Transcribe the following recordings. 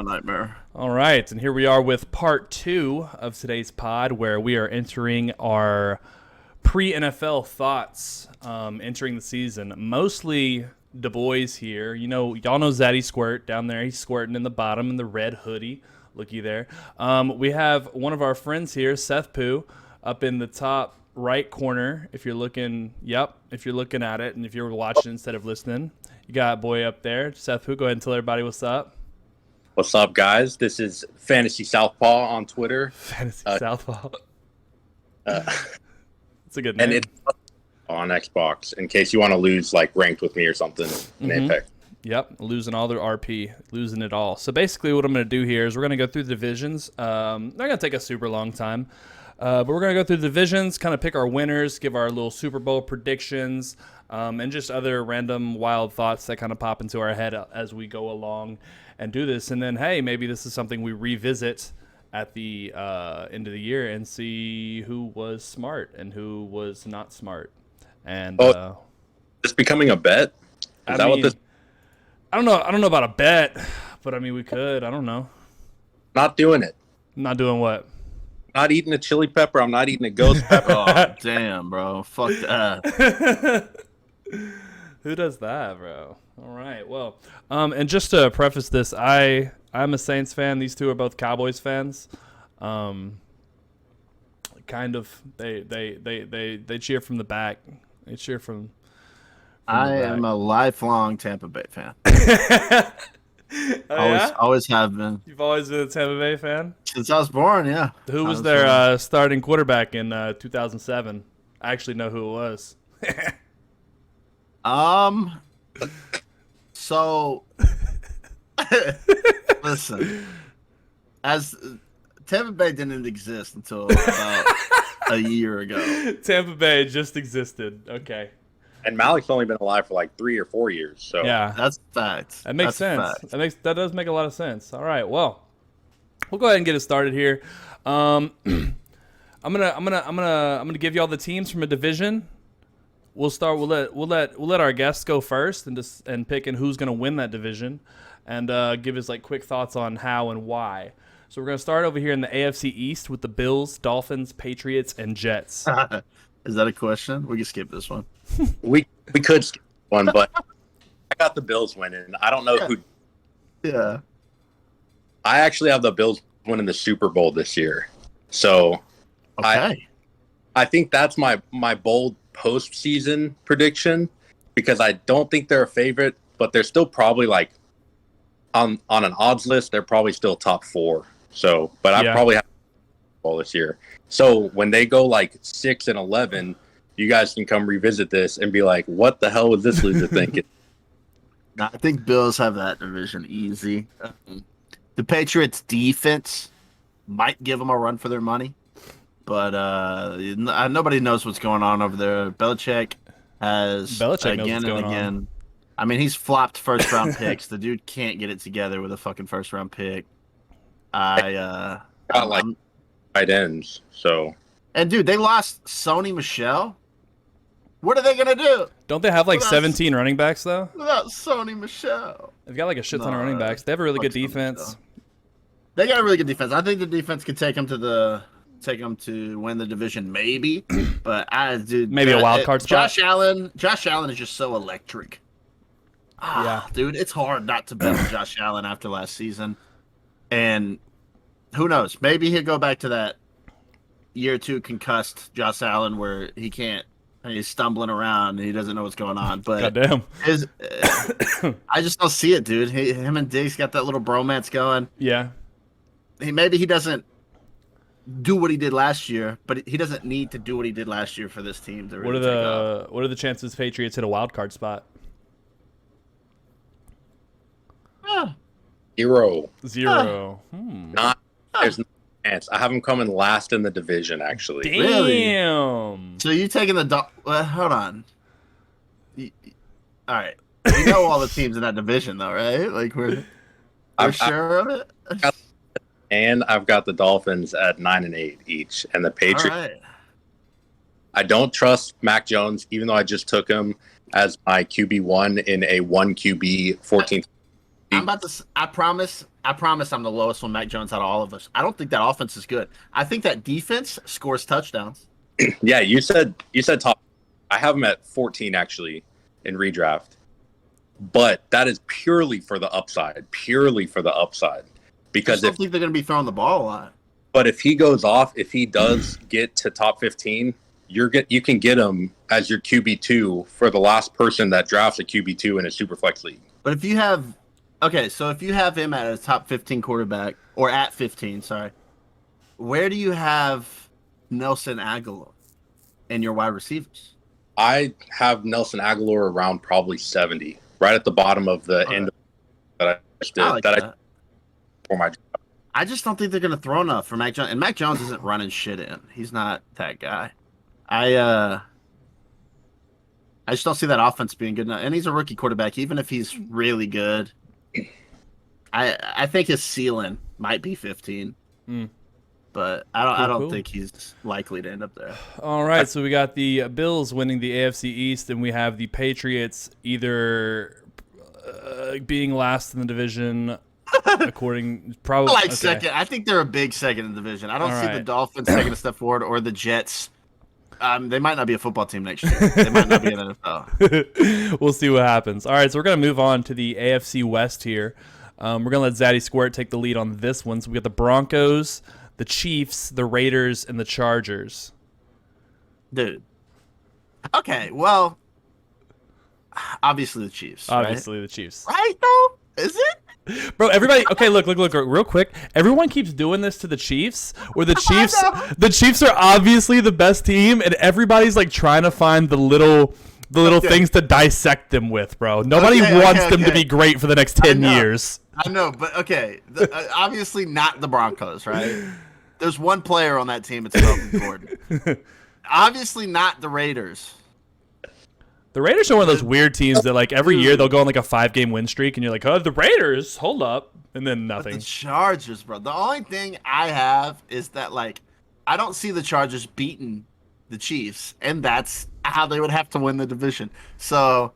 a nightmare. All right, and here we are with part 2 of today's pod, where we are entering our pre-NFL thoughts entering the season. Mostly the boys here. You know, y'all know Zaddy Squirt down there. He's squirting in the bottom in the red hoodie. Looky there. We have one of our friends here, STHPW, up in the top right corner. If you're looking, if you're looking at it, and if you're watching instead of listening, you got a boy up there. STHPW, go ahead and tell everybody what's up. What's up, guys? This is Fantasy Southpaw on Twitter. Fantasy Southpaw. It's a good and name. it's on Xbox in case you want to lose like ranked with me or something in Apex. Yep, losing all their RP, losing it all. So basically what I'm going to do here is we're going to go through the divisions. Not going to take a super long time, but we're going to go through the divisions, kind of pick our winners, give our little Super Bowl predictions, and just other random wild thoughts that kind of pop into our head as we go along and do this. And then, hey, maybe this is something we revisit at the end of the year and see who was smart and who was not smart. And it's becoming a bet. Is that what this? I don't know about a bet, but I mean we could. I don't know. Not doing it. Not doing what? Not eating a chili pepper. I'm not eating a ghost pepper. Oh, damn, bro. Fuck that. Who does that, bro? All right. Well, and just to preface this, I'm a Saints fan. These two are both Cowboys fans. Kind of. They cheer from the back. They cheer from I am a lifelong Tampa Bay fan. Always have been. You've always been a Tampa Bay fan? Since I was born, yeah. Who was their starting quarterback in 2007? I actually know who it was. So, listen, as Tampa Bay didn't exist until about a year ago. Tampa Bay just existed. Okay. And Malik's only been alive for like 3 or 4 years. So yeah, that's fact. That makes sense. That does make a lot of sense. All right. Well, we'll go ahead and get it started here. I'm gonna give y'all the teams from a division. We'll start. We'll let our guests go first and picking who's gonna win that division, and give us like quick thoughts on how and why. So we're gonna start over here in the AFC East with the Bills, Dolphins, Patriots, and Jets. Is that a question? We can skip this one. we could skip one, but I got the Bills winning. I don't know who. Yeah. I actually have the Bills winning the Super Bowl this year. So okay. I think that's my bold postseason prediction because I don't think they're a favorite, but they're still probably like on an odds list. They're probably still top 4. So, but I probably have the Bowl this year. So when they go like 6-11, you guys can come revisit this and be like, "What the hell was this loser thinking?" I think Bills have that division easy. The Patriots defense might give them a run for their money, but nobody knows what's going on over there. Belichick again and again. I mean, he's flopped first round picks. The dude can't get it together with a fucking first round pick. Got like tight ends. So, and dude, they lost Sony Michel. What are they gonna do? Don't they have like 17 running backs though? Without Sony Michel, they've got like a shit ton of running backs. They have a really good defense. They got a really good defense. I think the defense could take them to win the division, maybe. But maybe a wild card spot. Josh Allen is just so electric. Yeah, dude, it's hard not to bet on Josh Allen after last season. And who knows? Maybe he'll go back to that year 2 concussed Josh Allen where he can't. He's stumbling around and he doesn't know what's going on. But goddamn, I just don't see it, dude. Him and Diggs got that little bromance going. Yeah. Maybe he doesn't do what he did last year, but he doesn't need to do what he did last year for this team to really take off. What are the chances Patriots hit a wild card spot? 0. There's no chance. I have them coming last in the division, actually. Damn. Really? So you taking the hold on. All right. You know all the teams in that division, though, right? Like we're sure of it. And I've got the Dolphins at 9-8 each, and the Patriots. Right. I don't trust Mac Jones, even though I just took him as my QB1 in a 1 QB 14th. I promise I promise I'm the lowest on Mac Jones out of all of us. I don't think that offense is good. I think that defense scores touchdowns. Yeah, you said top. I have him at 14 actually in redraft, but that is purely for the upside. Purely for the upside, I because don't think they're going to be throwing the ball a lot. but if he goes off, if he does get to top 15, you can get him as your QB2 for the last person that drafts a QB2 in a Superflex league. But if you have, so if you have him at a top 15 quarterback, or at 15, sorry, where do you have Nelson Aguilar in your wide receivers? I have Nelson Aguilar around probably 70, right at the bottom of the end that I just did. I like that. For my. I just don't think they're going to throw enough for Mac Jones. And Mac Jones isn't running shit in. He's not that guy. I just don't see that offense being good enough. And he's a rookie quarterback. Even if he's really good, I think his ceiling might be 15. But I don't think he's likely to end up there. All right, so we got the Bills winning the AFC East, and we have the Patriots either being last in the division, probably Like second. I think they're a big second in the division. I don't see the Dolphins taking a step forward or the Jets. They might not be a football team next year. They might not be in the NFL. We'll see what happens. All right, so we're going to move on to the AFC West here. We're going to let Zaddy Squirt take the lead on this one. So we got the Broncos, the Chiefs, the Raiders, and the Chargers. Dude. Okay, well, obviously the Chiefs. Obviously right? the Chiefs. Right, though? Is it? Bro, everybody, okay, look, real quick. Everyone keeps doing this to the Chiefs, where the Chiefs are obviously the best team, and everybody's like trying to find the little things to dissect them with, bro. Nobody wants them to be great for the next 10 years. I know, but okay, obviously not the Broncos, right? There's one player on that team, it's Melvin Gordon. Obviously not the Raiders. The Raiders are one of those weird teams that, like, every year they'll go on, like, a 5-game win streak, and you're like, oh, the Raiders, hold up, and then nothing. But the Chargers, bro. The only thing I have is that, like, I don't see the Chargers beating the Chiefs, and that's how they would have to win the division. So,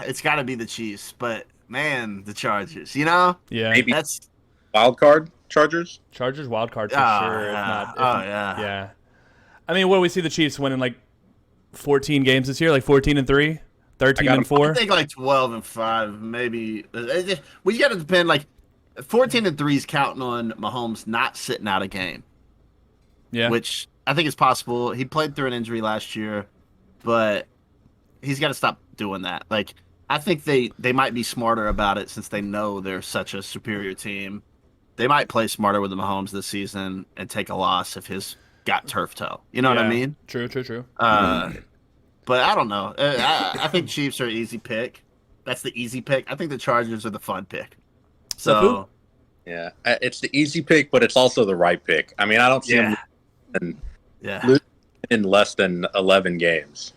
it's got to be the Chiefs, but, man, the Chargers, you know? Yeah. Maybe that's wild card Chargers? Chargers wild card for sure. Yeah. Yeah. I mean, what do we see the Chiefs winning, like, 14 games this year, like 14-3, 13-4. I think like 12-5, maybe. We got to depend. Like 14-3 is counting on Mahomes not sitting out a game. Yeah, which I think is possible. He played through an injury last year, but he's got to stop doing that. Like I think they might be smarter about it since they know they're such a superior team. They might play smarter with the Mahomes this season and take a loss if his got turf toe. You know what I mean? True. But I don't know. I think Chiefs are an easy pick. That's the easy pick. I think the Chargers are the fun pick. So, yeah, it's the easy pick, but it's also the right pick. I mean, I don't see them losing in less than 11 games.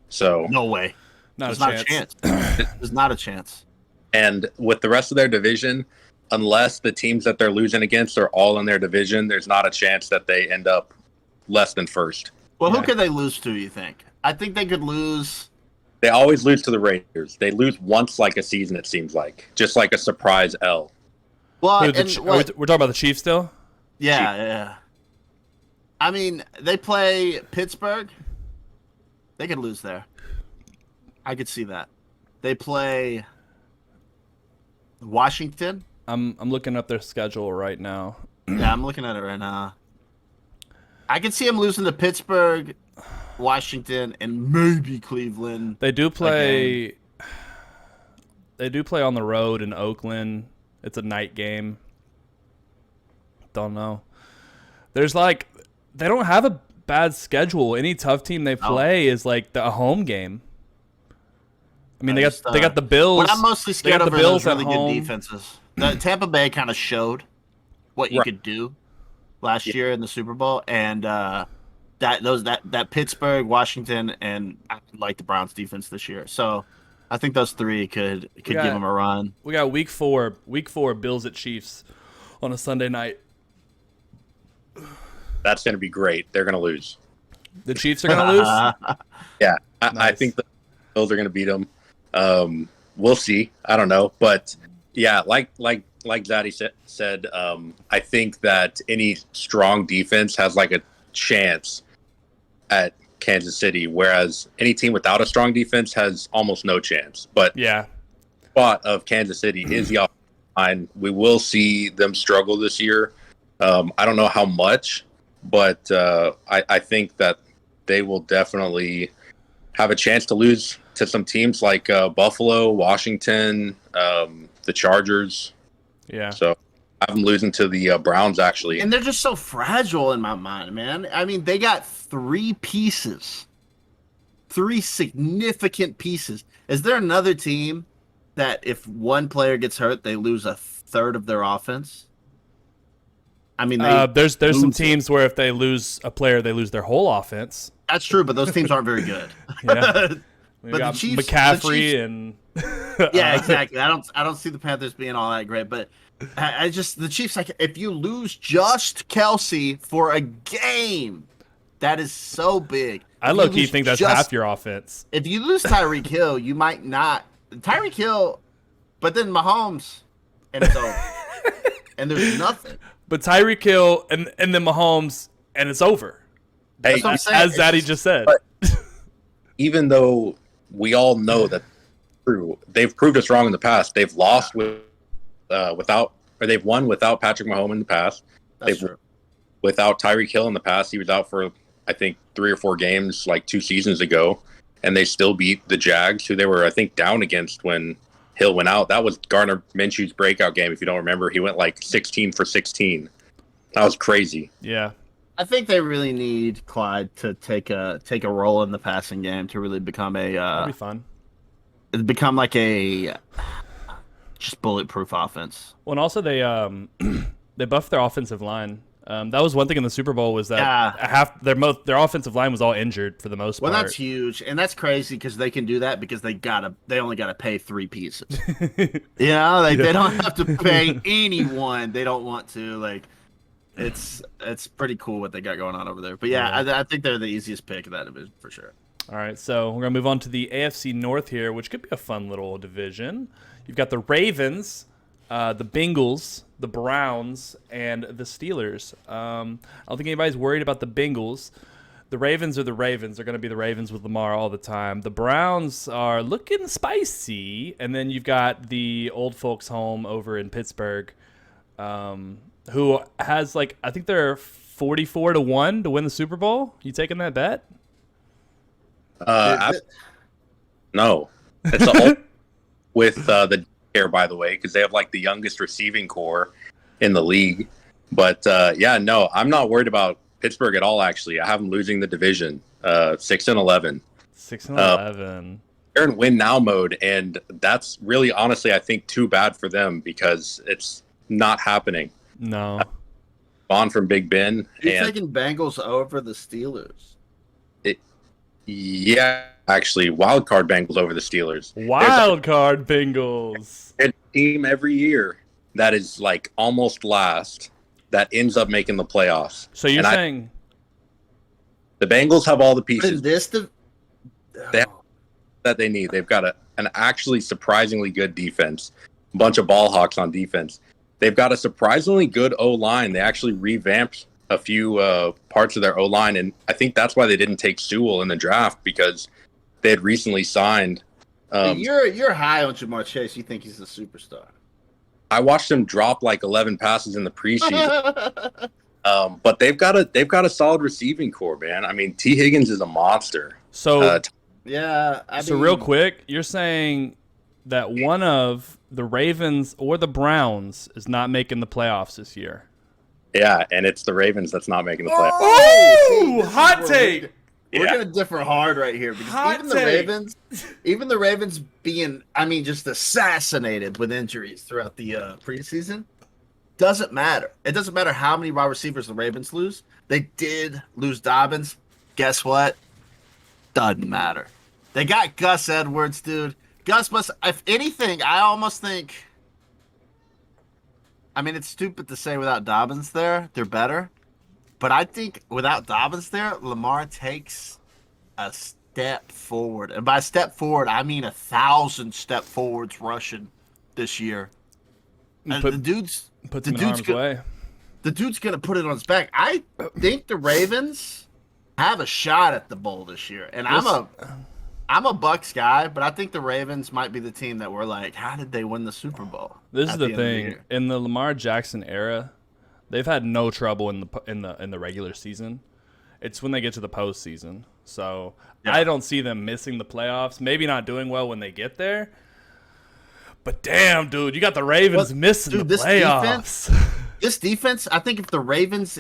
So no way. There's not a chance. There's not a chance. And with the rest of their division, unless the teams that they're losing against are all in their division, there's not a chance that they end up less than first. Well, who could they lose to, you think? I think they could lose. They always lose to the Raiders. They lose once like a season, it seems like. Just like a surprise L. Well, we're talking about the Chiefs still? Yeah. I mean, they play Pittsburgh. They could lose there. I could see that. They play Washington. I'm looking up their schedule right now. Yeah, I'm looking at it right now. I could see them losing to Pittsburgh, Washington, and maybe Cleveland. They do play. Again. They do play on the road in Oakland. It's a night game. Don't know. There's like they don't have a bad schedule. Any tough team they play is like a home game. I mean, they got the Bills. What I'm mostly scared of are those really good defenses. The Tampa Bay kind of showed what you could do last year in the Super Bowl, and that Pittsburgh, Washington, and I like the Browns defense this year. So I think those three could give them a run. We got week four Bills at Chiefs on a Sunday night. That's going to be great. They're going to lose. The Chiefs are going to lose? Yeah, I think the Bills are going to beat them. We'll see. I don't know, but yeah, like like Zaddy said, I think that any strong defense has like a chance at Kansas City, whereas any team without a strong defense has almost no chance. But Yeah. spot of Kansas City is the offensive line. We will see them struggle this year. I don't know how much, but I think that they will definitely have a chance to lose to some teams like Buffalo, Washington, the Chargers. Yeah. So I have them losing to the Browns, actually. And they're just so fragile in my mind, man. I mean, they got 3 pieces, 3 significant pieces. Is there another team that if one player gets hurt, they lose a third of their offense? I mean, there's some teams where if they lose a player, they lose their whole offense. That's true, but those teams aren't very good. Yeah. We But got the Chiefs, McCaffrey and yeah, exactly. I don't see the Panthers being all that great, but I just the Chiefs, like, if you lose just Kelsey for a game, that is so big. I low key think that's half your offense. If you lose Tyreek Hill, you might not Tyreek Hill, but then Mahomes, and it's over, and there's nothing. But Tyreek Hill and then Mahomes, and it's over. Hey, That's what I'm saying. As Zaddy just said. But even though we all know that true, they've proved us wrong in the past. They've lost they've won without Patrick Mahomes in the past. That's They've true. without Tyreek Hill in the past. He was out for I think 3 or 4 games like 2 seasons ago, and they still beat the Jags, who they were I think down against when Hill went out. That was Gardner Minshew's breakout game. If you don't remember, he went like 16 for 16. That was crazy. Yeah. I think they really need Clyde to take a role in the passing game to really become That'd be fun. like a just bulletproof offense. Well, and also they they buffed their offensive line. That was one thing in the Super Bowl was that their offensive line was all injured for the most part. Well, that's huge, and that's crazy because they can do that because they only gotta pay 3 pieces. They don't have to pay anyone they don't want to. Like, it's pretty cool what they got going on over there. But yeah. I think they're the easiest pick of that division for sure. All right, so we're gonna move on to the AFC North here, which could be a fun little division. You've got the Ravens, the Bengals, the Browns, and the Steelers. I don't think anybody's worried about the Bengals. The Ravens are the Ravens. They're going to be the Ravens with Lamar all the time. The Browns are looking spicy. And then you've got the old folks home over in Pittsburgh, who has, like, I think they're 44-1 to win the Super Bowl. You taking that bet? No. It's the old with the care, by the way, because they have like the youngest receiving core in the league. But no, I'm not worried about Pittsburgh at all. Actually, I have them losing the division, 6-11. 6-11. They're in win now mode, and that's really, honestly, I think too bad for them because it's not happening. No. On from Big Ben. You're taking Bengals over the Steelers. Yeah, actually, wild card Bengals over the Steelers. Wild card Bengals. A team every year that is like almost last that ends up making the playoffs. So you're saying the Bengals have all the pieces that they need. They've got an actually surprisingly good defense, a bunch of ball hawks on defense. They've got a surprisingly good O-line. They actually revamped a few parts of their O-line, and I think that's why they didn't take Sewell in the draft, because they had recently signed. You're high on Jamar Chase. You think he's a superstar. I watched him drop like 11 passes in the preseason. But they've got a solid receiving core, man. I mean, T. Higgins is a monster. So so real quick, you're saying that one of the Ravens or the Browns is not making the playoffs this year. Yeah, and it's the Ravens that's not making the playoffs. Oh, hot take. We're gonna differ hard right here because even the Ravens being, just assassinated with injuries throughout the preseason, doesn't matter. It doesn't matter how many wide receivers the Ravens lose. They did lose Dobbins. Guess what? Doesn't matter. They got Gus Edwards, dude. Gus must, if anything, I almost think. It's stupid to say without Dobbins there, they're better. But I think without Dobbins there, Lamar takes a step forward. And by step forward, I mean 1,000 step forwards rushing this year. The dude's puts the him in dude's harm's go- way. the dude's gonna put it on his back. I think the Ravens have a shot at the bowl this year, and I'm a Bucs guy, but I think the Ravens might be the team that we're like, how did they win the Super Bowl? This is at the end of thing. year? In the Lamar Jackson era, they've had no trouble in the regular season. It's when they get to the postseason. So Yeah. I don't see them missing the playoffs. Maybe not doing well when they get there. But damn, dude, you got the Ravens missing the playoffs. This defense, I think if the Ravens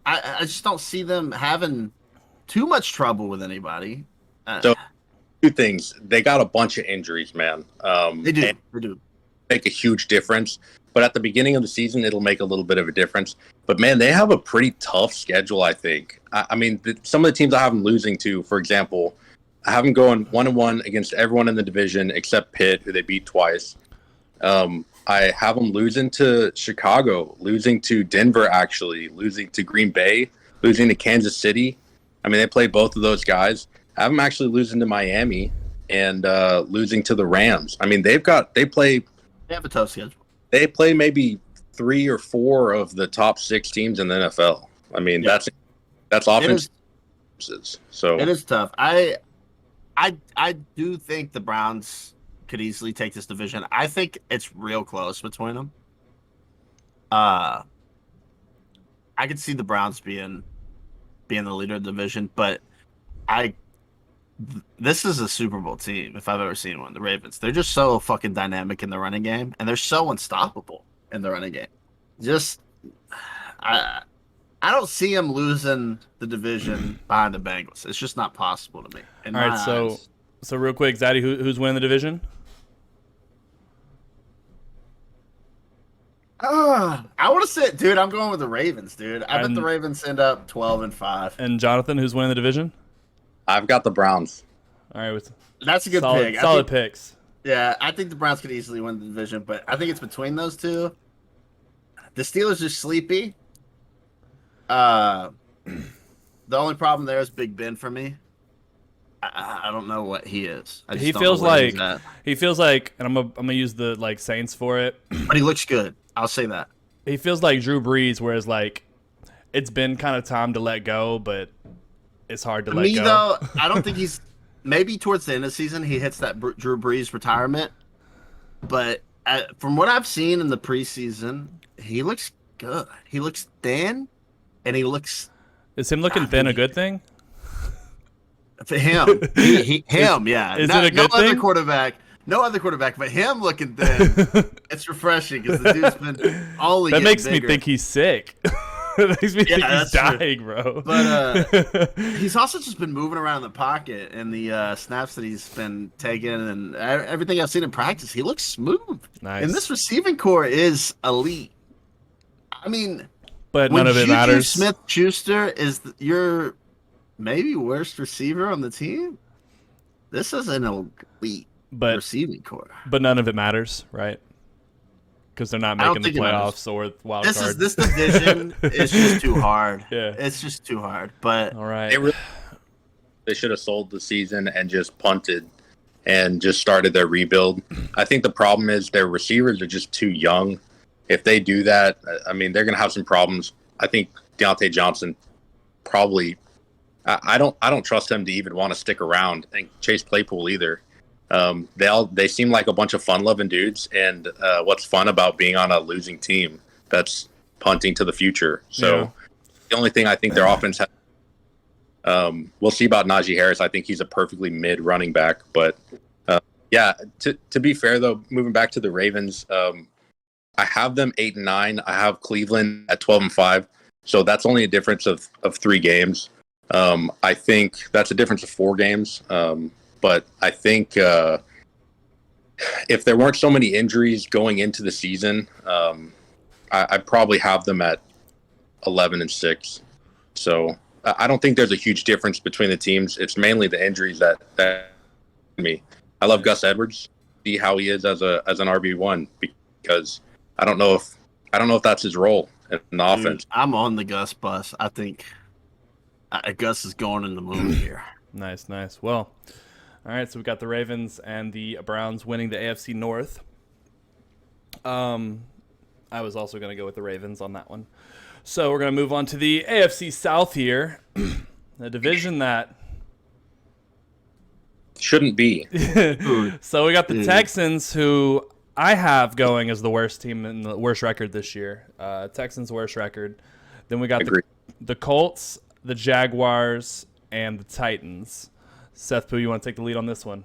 I just don't see them having too much trouble with anybody. So, two things. They got a bunch of injuries, man. They do. And They do. make a huge difference. But at the beginning of the season, it'll make a little bit of a difference. But, man, they have a pretty tough schedule, I think. I mean, some of the teams I have them losing to, for example, I have them going 1-1 against everyone in the division except Pitt, who they beat twice. I have them losing to Chicago, losing to Denver, actually, losing to Green Bay, losing to Kansas City. I mean, they play both of those guys. I have them actually losing to Miami and losing to the Rams. I mean, they have a tough schedule. They play maybe 3 or 4 of the top 6 teams in the NFL. I mean, Yeah. that's offense. So It is tough. I do think the Browns could easily take this division. I think it's real close between them. I could see the Browns being the leader of the division, but this is a Super Bowl team if I've ever seen one. The Ravens, they're just so fucking dynamic in the running game, and they're so unstoppable in the running game. I don't see them losing the division behind the Bengals. It's just not possible to me. All right, so real quick, Zaddy, who's winning the division? I want to say, dude, I'm going with the Ravens, dude. I bet the Ravens end up 12-5. And Jonathan, who's winning the division? I've got the Browns. All right, That's a good pick. Solid picks. Yeah, I think the Browns could easily win the division, but I think it's between those two. The Steelers are sleepy. The only problem there is Big Ben for me. I don't know what he is. He feels like, and I'm gonna use the like Saints for it, but he looks good. I'll say that. He feels like Drew Brees, whereas like it's been kind of time to let go, but it's hard to let go. Though, I don't think he's. Maybe towards the end of the season he hits that Drew Brees retirement, but from what I've seen in the preseason, he looks good. He looks thin, and he looks. Is him looking thin a good thing? For him, him, yeah. Is it a good thing? No other quarterback, but him looking thin. It's refreshing because the dude's been only. That makes bigger. me think he's sick. That makes me think he's dying, true. Bro. But he's also just been moving around the pocket and the snaps that he's been taking and everything I've seen in practice. He looks smooth. Nice. And this receiving core is elite. I mean, but none of it matters. Smith-Schuster is your maybe worst receiver on the team. This is an elite receiving core. But none of it matters, right? Because they're not making the playoffs or wild card. This division is just too hard. Yeah, it's just too hard. But all right, they should have sold the season and just punted and just started their rebuild. I think the problem is their receivers are just too young. If they do that, I mean, they're going to have some problems. I think Deontay Johnson probably. I don't trust him to even want to stick around, and Chase Claypool either. They seem like a bunch of fun-loving dudes, and what's fun about being on a losing team that's punting to the future? So The only thing I think their offense has, we'll see about Najee Harris. I think he's a perfectly mid running back, but to be fair though, moving back to the Ravens, I have them 8-9. I have Cleveland at 12-5, so that's only a difference of 3 games. I think that's a difference of 4 games. But I think if there weren't so many injuries going into the season, I'd probably have them at 11-6. So I don't think there's a huge difference between the teams. It's mainly the injuries that me. I love Gus Edwards. See how he is as an RB1 because I don't know if that's his role in the offense. I'm on the Gus bus. I think Gus is going in the moon here. Nice. Well. All right, so we've got the Ravens and the Browns winning the AFC North. I was also going to go with the Ravens on that one. So we're going to move on to the AFC South here, a division that. Shouldn't be. So we got the Texans, who I have going as the worst team and the worst record this year. Texans' worst record. Then we got the Colts, the Jaguars, and the Titans. Seth Pooh, you want to take the lead on this one?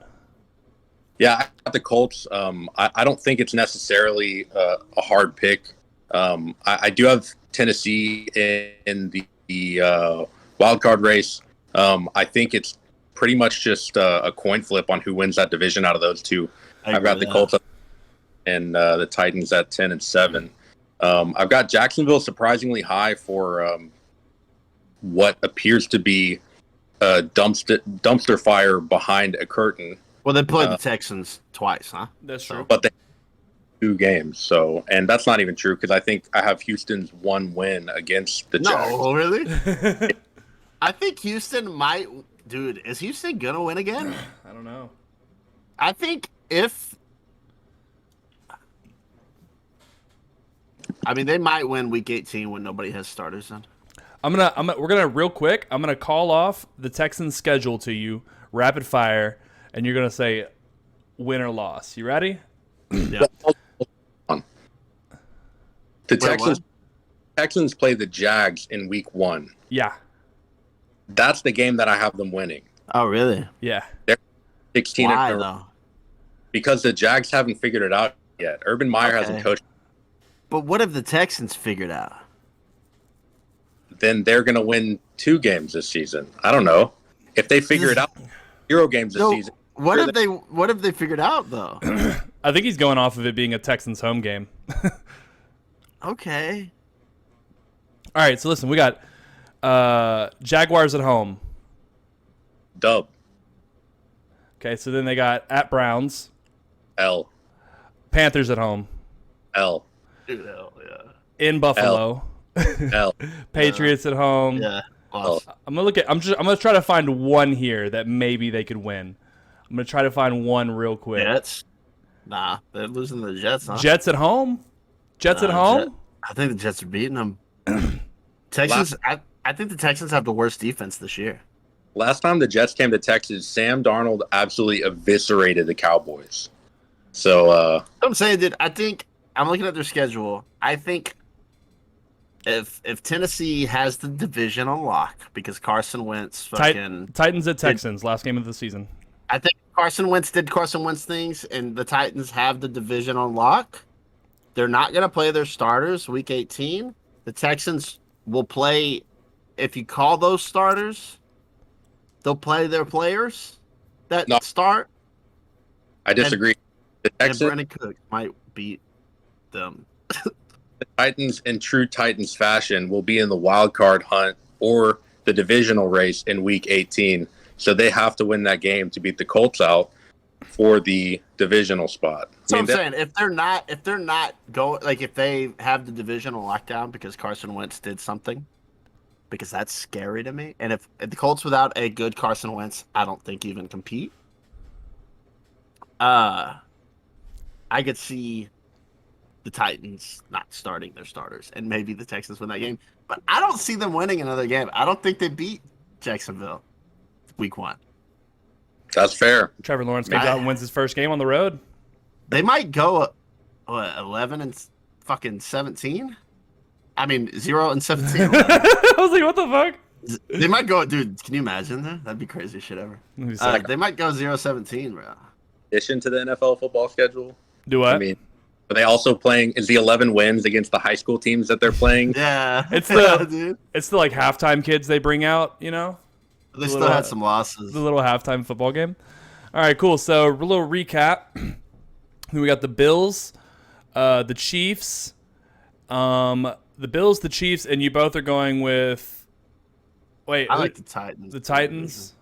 Yeah, I got the Colts. I don't think it's necessarily a hard pick. I do have Tennessee in the wild card race. I think it's pretty much just a coin flip on who wins that division out of those two. I've got the Colts and the Titans at 10-7. I've got Jacksonville surprisingly high for what appears to be a dumpster fire behind a curtain. Well, they played the Texans twice, huh? That's true. But they 2 games, so and that's not even true because I think I have Houston's 1 win against the Jags. No, really? I think Houston might. Dude, is Houston gonna win again? I don't know. I think they might win week 18 when nobody has starters in. We're gonna real quick. I'm gonna call off the Texans' schedule to you, rapid fire, and you're gonna say win or loss. You ready? Yeah. The Texans play the Jags in week 1. Yeah. That's the game that I have them winning. Oh, really? Yeah. They're 16. Why though? Because the Jags haven't figured it out yet. Urban Meyer hasn't coached. But what if the Texans figured out? Then they're going to win 2 games this season. I don't know. If they figure it out, 0 games this season. What if they figured out though? I think he's going off of it being a Texans home game. Okay. All right, so listen, we got Jaguars at home. Dub. Okay, so then they got at Browns. L. Panthers at home. L. Dude, hell yeah. In Buffalo. L. Patriots at home. Yeah. L. I'm gonna try to find one here that maybe they could win. I'm gonna try to find one real quick. Jets? Nah, they're losing to the Jets, huh? Jets at home. Jets at home. I think the Jets are beating them. Texans. I think the Texans have the worst defense this year. Last time the Jets came to Texas, Sam Darnold absolutely eviscerated the Cowboys. So I'm saying, dude, I think I'm looking at their schedule. I think if Tennessee has the division on lock because Carson Wentz Titans at Texans, last game of the season. I think Carson Wentz things, and the Titans have the division on lock. They're not going to play their starters week 18. The Texans will play, if you call those starters, they'll play their players that start. I disagree. The And Texans, Brennan Cook might beat them. the Titans, in true Titans fashion, will be in the wild card hunt or the divisional race in week 18. So they have to win that game to beat the Colts out for the divisional spot. So I'm saying if they're not going, like if they have the divisional lockdown because Carson Wentz did something, because that's scary to me. And if the Colts without a good Carson Wentz, I don't think even compete. I could see the Titans not starting their starters and maybe the Texans win that game, but I don't see them winning another game. I don't think they beat Jacksonville week 1. That's fair. Trevor Lawrence comes out and wins his first game on the road. They might go 11-17. I mean 0-17. I was like, what the fuck? They might go, dude. Can you imagine that? That'd be crazy shit ever. They might go 0-17, bro. Addition to the NFL football schedule. Do what? I mean, are they also playing? Is the 11 wins against the high school teams that they're playing? Yeah, It's dude. It's the like halftime kids they bring out, you know? They still had some losses. The little halftime football game. All right, cool. So a little recap. We got the Bills, the Chiefs, the Bills, the Chiefs, and you both are going with. Wait, I like the Titans. The Titans.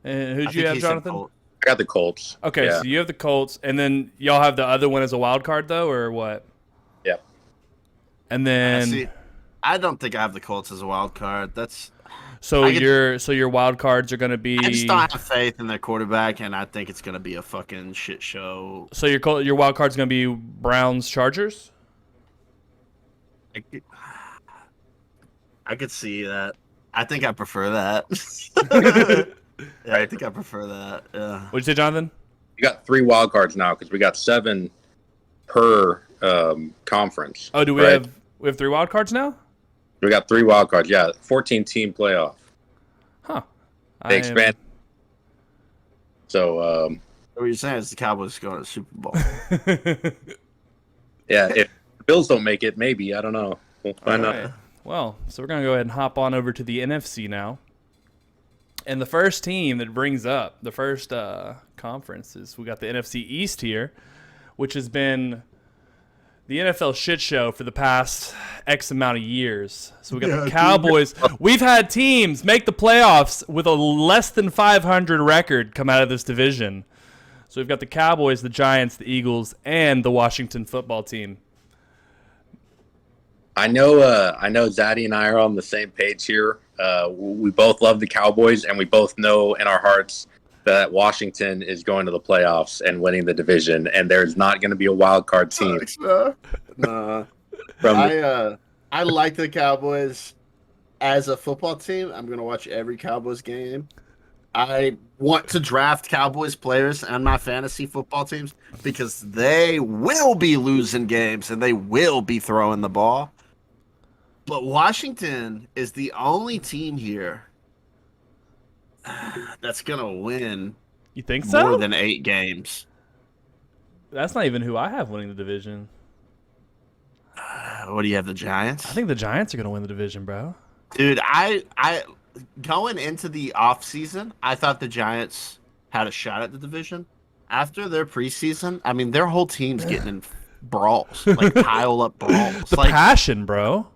And who'd you have, Jonathan? I got the Colts. Okay, yeah. So you have the Colts, and then y'all have the other one as a wild card, though, or what? Yeah. And then I don't think I have the Colts as a wild card. So your wild cards are going to be. I just don't have faith in their quarterback, and I think it's going to be a fucking shit show. So your wild card's going to be Browns Chargers. I could see that. I think I prefer that. Yeah, I think I prefer that. Yeah. What'd you say, Jonathan? You got 3 wild cards now because we got 7 per conference. Oh, do we have 3 wild cards now? We got 3 wild cards. Yeah, 14-team playoff. Huh. They expand. So, what you're saying is the Cowboys going to the Super Bowl. Yeah, if the Bills don't make it, maybe. I don't know. We'll find out. Right. Well, so we're going to go ahead and hop on over to the NFC now. And the first team that brings up the first conference is we got the NFC East here, which has been the NFL shit show for the past X amount of years. So we got the Cowboys. We've had teams make the playoffs with a less than 500 record come out of this division. So we've got the Cowboys, the Giants, the Eagles, and the Washington football team. I know Zaddy and I are on the same page here. We both love the Cowboys, and we both know in our hearts that Washington is going to the playoffs and winning the division, and there's not going to be a wild card team. Nah. I like the Cowboys as a football team. I'm going to watch every Cowboys game. I want to draft Cowboys players on my fantasy football teams because they will be losing games and they will be throwing the ball. But Washington is the only team here that's going to win You think so? more than 8 games. That's not even who I have winning the division. What do you have, the Giants? I think the Giants are going to win the division, bro. Dude, I going into the offseason, I thought the Giants had a shot at the division. After their preseason, I mean, their whole team's getting in brawls, like pile-up brawls. The passion, bro.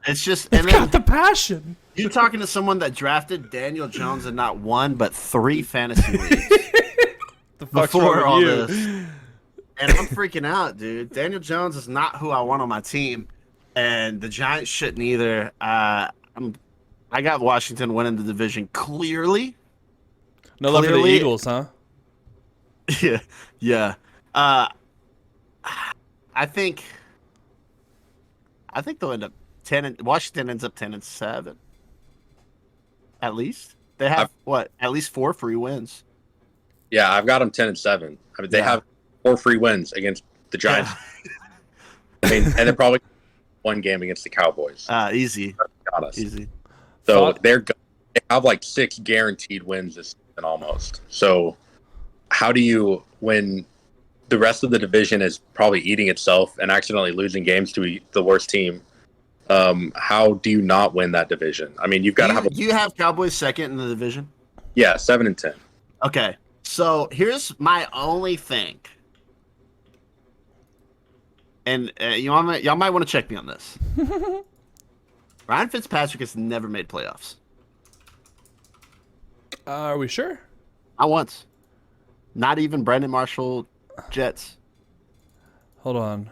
It's just... It's got the passion. You're talking to someone that drafted Daniel Jones in not 1, but 3 fantasy leagues. The fuck's before wrong all with you? this. And I'm freaking out, dude. Daniel Jones is not who I want on my team, and the Giants shouldn't either. I got Washington winning the division clearly. No love for the Eagles, huh? Yeah. I think they'll end up 10. Washington ends up 10-7. At least they have at least 4 free wins. Yeah, I've got them 10-7. I mean, they have 4 free wins against the Giants. Yeah. I mean, and they're probably 1 game against the Cowboys. Easy. Easy. So they have like 6 guaranteed wins this season almost. So how do you, when the rest of the division is probably eating itself and accidentally losing games to the worst team, how do you not win that division? I mean, you've got to have. You have Cowboys second in the division. Yeah, 7-10. Okay, so here's my only thing, and y'all might want to check me on this. Ryan Fitzpatrick has never made playoffs. Are we sure? Not once. Not even Brandon Marshall Jets. Hold on.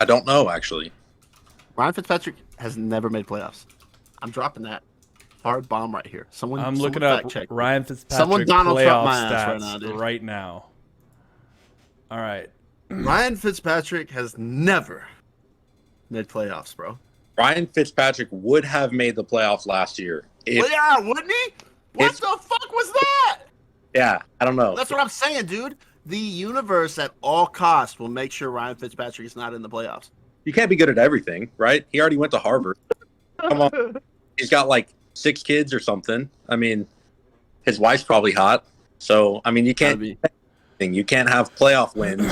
I don't know, actually. Ryan Fitzpatrick has never made playoffs. I'm dropping that hard bomb right here. I'm looking up Ryan Fitzpatrick Someone Donald playoff Trump my ass stats right now, dude. right now. All right. Ryan Fitzpatrick has never made playoffs, bro. Ryan Fitzpatrick would have made the playoffs last year. Well, yeah, wouldn't he? What the fuck was that? Yeah, I don't know. That's what I'm saying, dude. The universe at all costs will make sure Ryan Fitzpatrick is not in the playoffs. You can't be good at everything, right? He already went to Harvard. Come on. He's got like 6 kids or something. I mean, his wife's probably hot. So, I mean, you can't have playoff wins.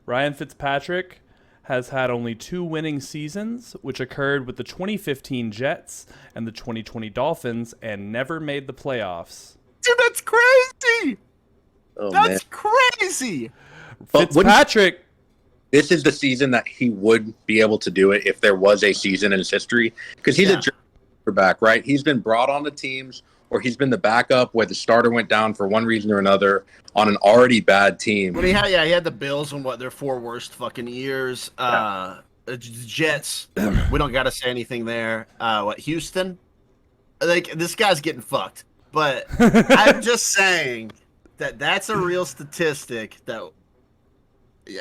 Ryan Fitzpatrick has had only 2 winning seasons, which occurred with the 2015 Jets and the 2020 Dolphins, and never made the playoffs. Dude, that's crazy! Oh, that's crazy! Fitzpatrick... This is the season that he would be able to do it if there was a season in his history. Because he's a quarterback, right? He's been brought on the teams, or he's been the backup where the starter went down for one reason or another on an already bad team. But he had the Bills in their 4 worst fucking years. Jets. We don't got to say anything there. Houston? Like, this guy's getting fucked. But I'm just saying that that's a real statistic that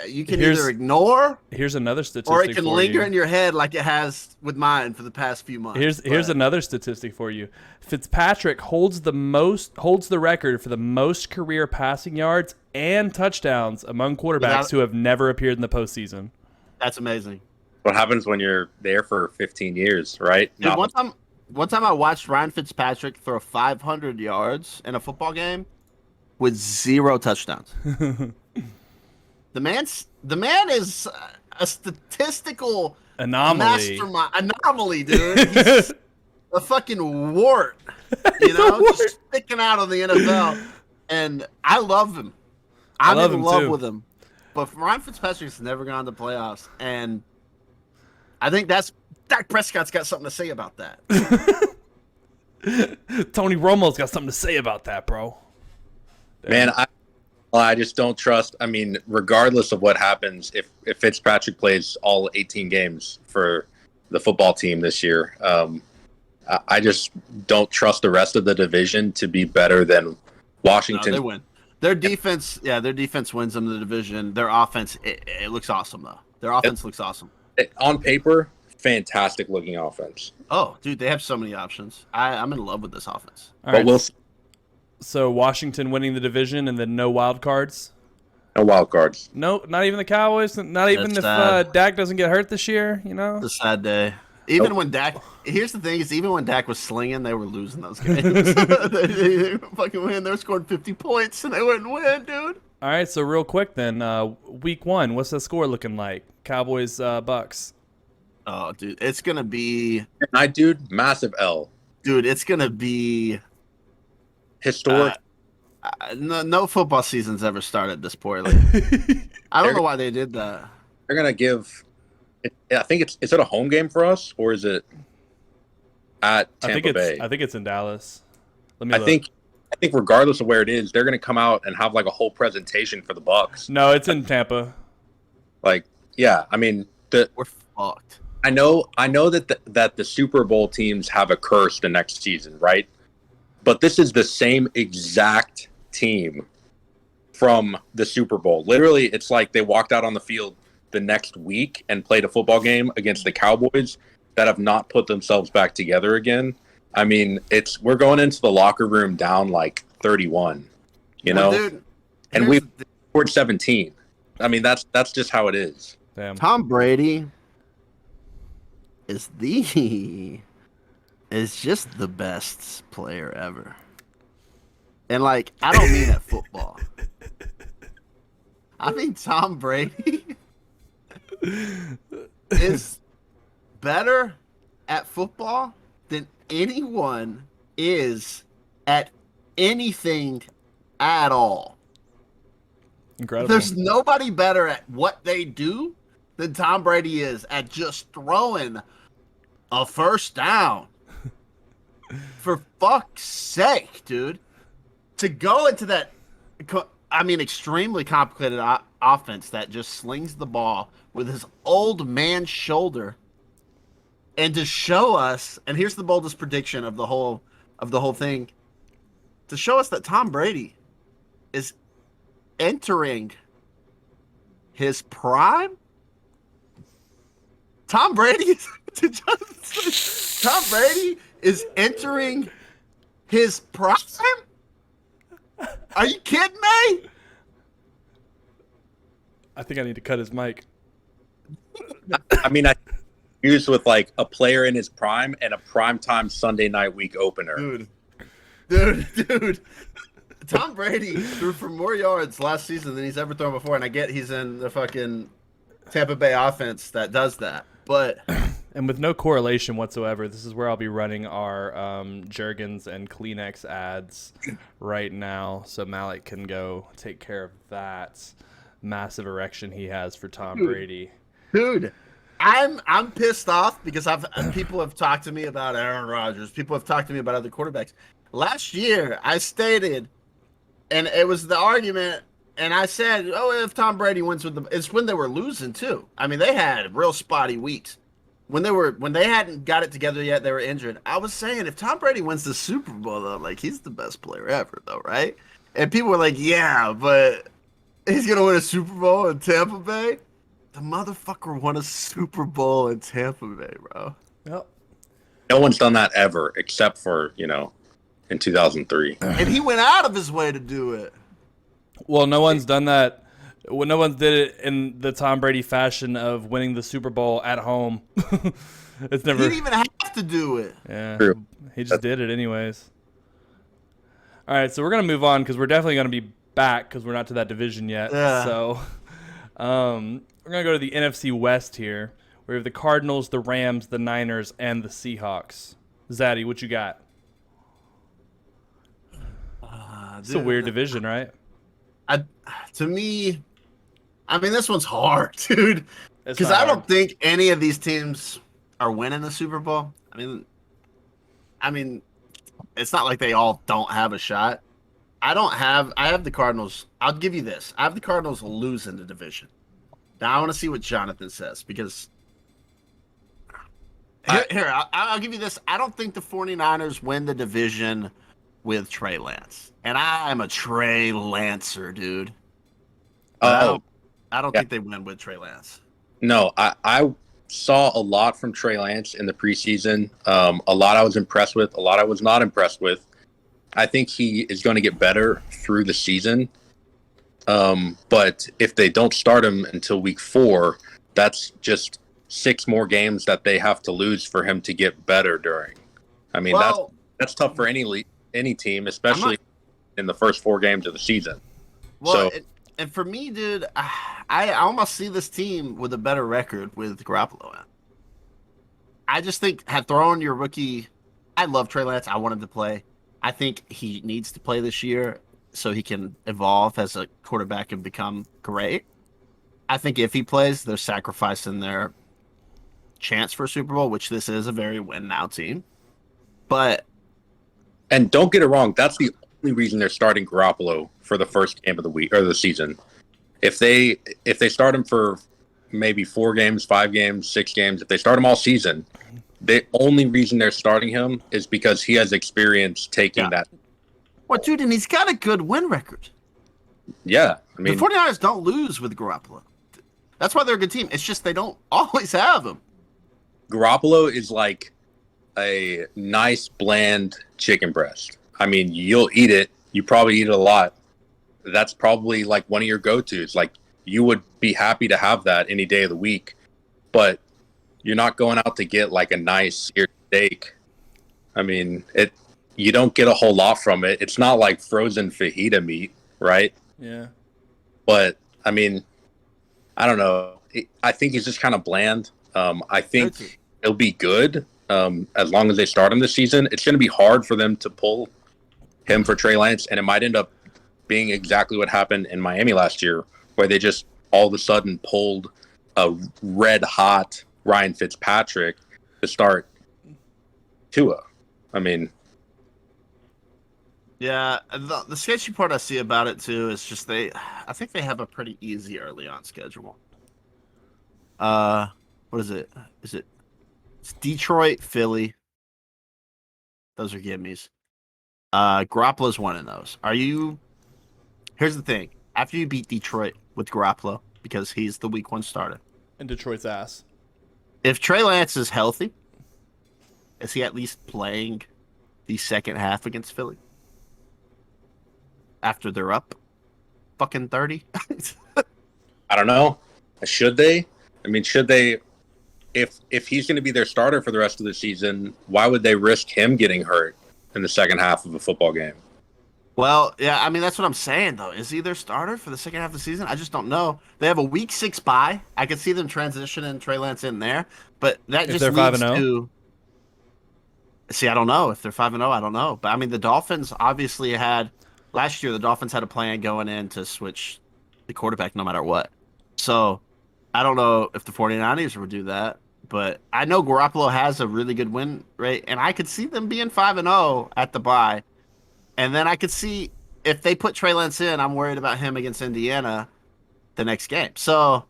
you can either ignore. Here's another statistic, or it can for linger you. in your head like it has with mine for the past few months. Here's another statistic for you. Fitzpatrick holds the record for the most career passing yards and touchdowns among quarterbacks who have never appeared in the postseason. That's amazing. What happens when you're there for 15 years, right? Dude, one time I watched Ryan Fitzpatrick throw 500 yards in a football game with 0 touchdowns. The man is a statistical anomaly, dude. He's a fucking wart, just sticking out of the NFL. And I love him. I'm in love with him. But Ryan Fitzpatrick's never gone to playoffs, and I think Dak Prescott's got something to say about that. Tony Romo's got something to say about that, bro. Man, I just don't trust. I mean, regardless of what happens, if Fitzpatrick plays all 18 games for the football team this year, I just don't trust the rest of the division to be better than Washington. No, they win. Their defense wins them the division. Their offense, it looks awesome, though. Their offense looks awesome. On paper, fantastic looking offense. Oh, dude, they have so many options. I'm in love with this offense. All right. So Washington winning the division and then no wild cards? No wild cards. No, not even the Cowboys? Not even if Dak doesn't get hurt this year, It's a sad day. Even when Dak... Here's the thing, is even when Dak was slinging, they were losing those games. they fucking win. They were scoring 50 points, and they wouldn't win, dude. All right, so real quick then, week 1, what's the score looking like? Cowboys, Bucs. Oh, dude, it's going to be... Massive L. Dude, it's going to be... Historic. No football season's ever started this poorly. I don't know why they did that. They're going to give... I think is it a home game for us, or is it at Tampa Bay? I think it's in Dallas. Let me look. I think regardless of where it is, they're going to come out and have like a whole presentation for the Bucs. No, it's in Tampa. Like, yeah, I mean, we're fucked. I know that the Super Bowl teams have a curse the next season, right? But this is the same exact team from the Super Bowl. Literally, it's like they walked out on the field the next week and played a football game against the Cowboys that have not put themselves back together again. I mean, we're going into the locker room down like 31, dude, and we scored 17. I mean, that's just how it is. Damn. Tom Brady is just the best player ever. And like, I don't mean at football. I mean Tom Brady is better at football than anyone is at anything at all. Incredible. There's nobody better at what they do than Tom Brady is at just throwing a first down. For fuck's sake, dude. To go into that, extremely complicated offense that just slings the ball with his old man shoulder, and to show us, and here's the boldest prediction of the whole thing, to show us that Tom Brady is entering his prime. Tom Brady is entering his prime? Are you kidding me? I think I need to cut his mic. I mean, I used with like a player in his prime and a primetime Sunday night week opener. Dude. Tom Brady threw for more yards last season than he's ever thrown before, and I get he's in the fucking Tampa Bay offense that does that. But and with no correlation whatsoever, this is where I'll be running our Jergens and Kleenex ads right now, so Malik can go take care of that massive erection he has for Tom Brady. Dude, I'm pissed off because people have talked to me about Aaron Rodgers. People have talked to me about other quarterbacks. Last year, I stated, and it was the argument And I said, oh, if Tom Brady wins with it's when they were losing too. I mean, they had real spotty weeks. When they hadn't got it together yet, they were injured. I was saying if Tom Brady wins the Super Bowl though, like he's the best player ever though, right? And people were like, yeah, but he's gonna win a Super Bowl in Tampa Bay. The motherfucker won a Super Bowl in Tampa Bay, bro. Yep. No one's done that ever, except for in 2003. And he went out of his way to do it. Well, no one's done that. Well, no one did it in the Tom Brady fashion of winning the Super Bowl at home. It's never. He didn't even have to do it. Yeah, True. he just did it anyways. All right, so we're gonna move on because we're definitely gonna be back because we're not to that division yet. Yeah. So, we're gonna go to the NFC West here. We have the Cardinals, the Rams, the Niners, and the Seahawks. Zaddy, what you got? It's a weird division, right? To me, I mean, this one's hard, dude. It's Because not I don't hard. think any of these teams are winning the Super Bowl. I mean, it's not like they all don't have a shot. I have the Cardinals. I'll give you this. I have the Cardinals losing the division. Now I want to see what Jonathan says because I'll give you this. I don't think the 49ers win the division with Trey Lance. And I'm a Trey Lancer, dude. But Oh, I don't yeah. think they win with Trey Lance. no, I saw a lot from Trey Lance in the preseason. A lot I was impressed with, a lot I was not impressed with. I think he is going to get better through the season. But if they don't start him until week 4, that's just 6 more games that they have to lose for him to get better during. I mean, Well, that's tough for any team, especially in the first 4 games of the season. well, So- and for me, dude, I almost see this team with a better record with Garoppolo in. I just think had thrown your rookie. I love Trey Lance. I want him to play. I think he needs to play this year so he can evolve as a quarterback and become great. I think if he plays, they're sacrificing their chance for a Super Bowl, which this is a very win now team. But And don't get it wrong, that's the only reason they're starting Garoppolo for the first game of the week or the season. If they start him for maybe 4 games, 5 games, 6 games, if they start him all season, the only reason they're starting him is because he has experience taking that. what, dude? And he's got a good win record. Yeah, I mean, The 49ers don't lose with Garoppolo. That's why they're a good team. It's just they don't always have him. Garoppolo is like a nice bland chicken breast. I mean, you'll eat it. You probably eat it a lot. That's probably like one of your go-tos. Like you would be happy to have that any day of the week, but you're not going out to get like a nice seared steak. I mean, you don't get a whole lot from it. It's not like frozen fajita meat, right? Yeah. But I mean, I don't know. I think he's just kind of bland. I think it'll be good as long as they start him this season. It's going to be hard for them to pull him for Trey Lance, and it might end up being exactly what happened in Miami last year, where they just all of a sudden pulled a red-hot Ryan Fitzpatrick to start Tua. I mean, Yeah, the sketchy part I see about it too is just I think they have a pretty easy early on schedule. What is it? It's Detroit, Philly. Those are gimmies. Garoppolo's one of those. Here's the thing. After you beat Detroit with Garoppolo, because he's the week 1 starter, And Detroit's ass. if Trey Lance is healthy, is he at least playing the second half against Philly? After they're up fucking 30? I don't know. Should they? I mean, should they? If he's going to be their starter for the rest of the season, why would they risk him getting hurt in the second half of a football game? Well, yeah, I mean, that's what I'm saying, though. Is he their starter for the second half of the season? I just don't know. They have a week 6 bye. I could see them transitioning Trey Lance in there, but that If just they're leads 5-0? to... See, I don't know. If they're 5-0, I don't know. But, I mean, the Dolphins obviously had... Last year, the Dolphins had a plan going in to switch the quarterback no matter what. So, I don't know if the 49ers would do that. But I know Garoppolo has a really good win rate, and I could see them being 5-0 at the bye. And then I could see if they put Trey Lance in, I'm worried about him against Indiana the next game. So,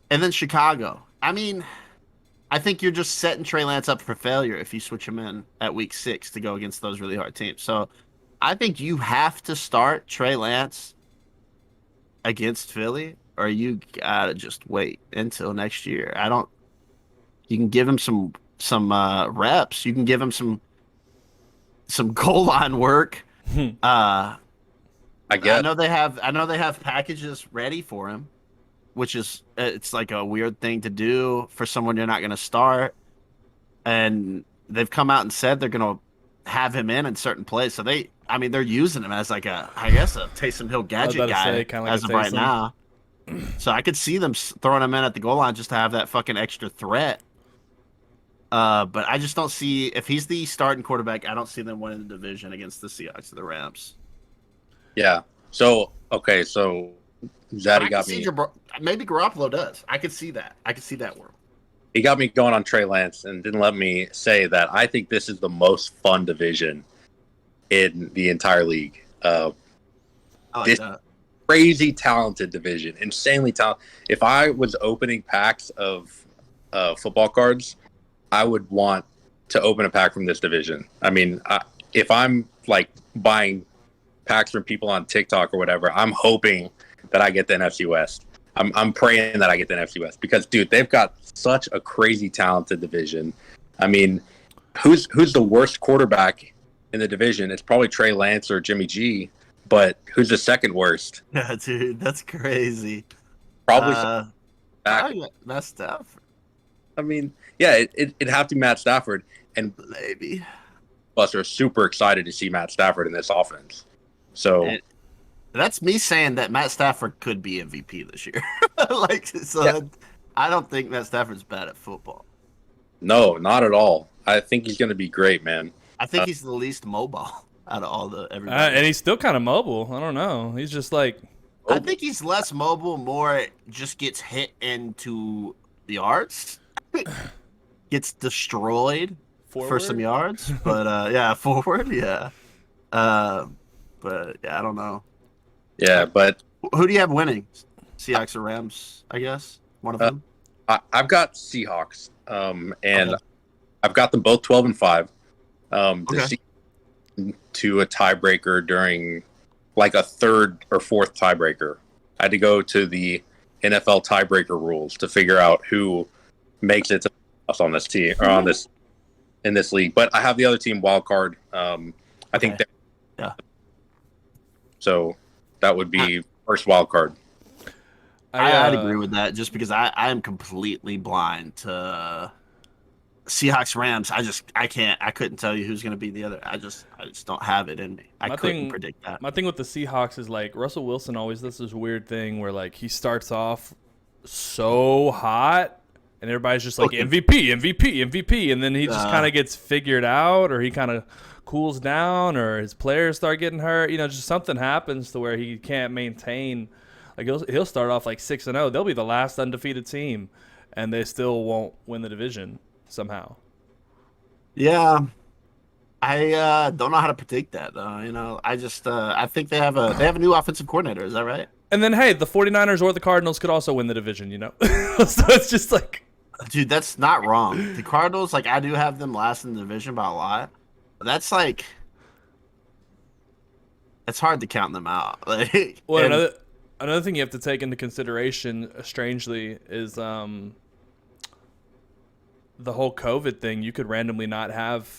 and then Chicago. I mean, I think you're just setting Trey Lance up for failure if you switch him in at week 6 to go against those really hard teams. So, I think you have to start Trey Lance against Philly, or you gotta just wait until next year. I don't. You can give him some reps. You can give him some goal line work. Uh, I guess. I know they have packages ready for him, which is it's like a weird thing to do for someone you're not going to start. And they've come out and said they're going to have him in certain plays. So they're using him as like I guess a Taysom Hill gadget guy kinda like as a of right Taysom. now. So I could see them throwing him in at the goal line just to have that fucking extra threat. But I just don't see if he's the starting quarterback. I don't see them winning the division against the Seahawks or the Rams. Yeah. So okay. So Zaddy got me. Maybe Garoppolo does. I could see that. I could see that world. He got me going on Trey Lance and didn't let me say that I think this is the most fun division in the entire league. I like This- that. Crazy talented division, insanely talented. If I was opening packs of football cards, I would want to open a pack from this division. I mean, if I'm like buying packs from people on TikTok or whatever, I'm hoping that I get the NFC West. I'm praying that I get the NFC West because, dude, they've got such a crazy talented division. I mean, who's the worst quarterback in the division? It's probably Trey Lance or Jimmy G. But who's the second worst? Yeah, dude, that's crazy. Probably Matt Stafford, I mean, yeah, it'd have to be Matt Stafford. And maybe. us are super excited to see Matt Stafford in this offense. So That's me saying that Matt Stafford could be MVP this year. Yeah. I don't think Matt Stafford's bad at football. no, not at all. I think he's going to be great, man. I think he's the least mobile out of everybody. And he's still kind of mobile. I don't know. He's just like I think he's less mobile, more just gets hit into the yards, gets destroyed for some yards. But yeah, forward, yeah. But yeah, I don't know. Yeah, but Who do you have winning? Seahawks or Rams? I guess one of them. I've got Seahawks, and Okay. I've got them both 12-5. Okay. To a tiebreaker during like a third or fourth tiebreaker. I had to go to the NFL tiebreaker rules to figure out who makes it to us on this team or on this in this league. But I have the other team wild card. I think Okay. Yeah. so that would be first wild card. I'd agree with that just because I am completely blind to Seahawks Rams. I couldn't tell you who's going to be the other. I just don't have it in me. I couldn't predict that. My thing with the Seahawks is like Russell Wilson always does this weird thing where like he starts off so hot and everybody's just like MVP, and then he just kind of gets figured out, or he kind of cools down, or his players start getting hurt. You know, just something happens to where he can't maintain. Like he'll start off like 6-0. They'll be the last undefeated team, and they still won't win the division somehow. Yeah. I don't know how to predict that though. You know, I think they have a new offensive coordinator. Is that right? And then hey, the 49ers or the Cardinals could also win the division. You know, so it's just like, Dude, that's not wrong. The Cardinals, like I do have them last in the division by a lot. But that's like, it's hard to count them out. Like, well, and- another thing you have to take into consideration, strangely, is the whole COVID thing. You could randomly not have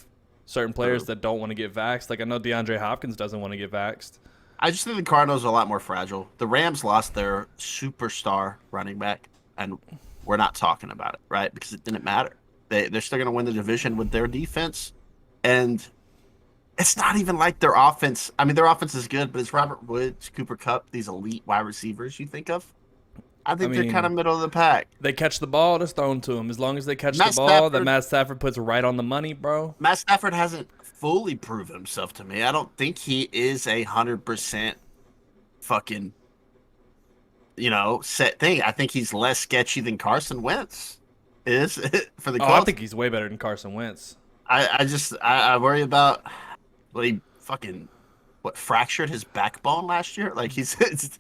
certain players that don't want to get vaxxed. Like I know DeAndre Hopkins doesn't want to get vaxxed. I just think the Cardinals are a lot more fragile. The Rams lost their superstar running back, and we're not talking about it, right? Because it didn't matter. They're still going to win the division with their defense, and it's not even like their offense. I mean, their offense is good, but it's Robert Woods, Cooper Kupp, these elite wide receivers you think of. I think they're kind of middle of the pack. They catch the ball, it's thrown to them. As long as they catch Matt the ball, Stafford- that Matt Stafford puts right on the money, bro. Matt Stafford hasn't fully proven himself to me. I don't think he is 100% fucking, set thing. I think he's less sketchy than Carson Wentz is for the Oh, Colts. I think he's way better than Carson Wentz. I worry about what he fucking fractured his backbone last year. Like Give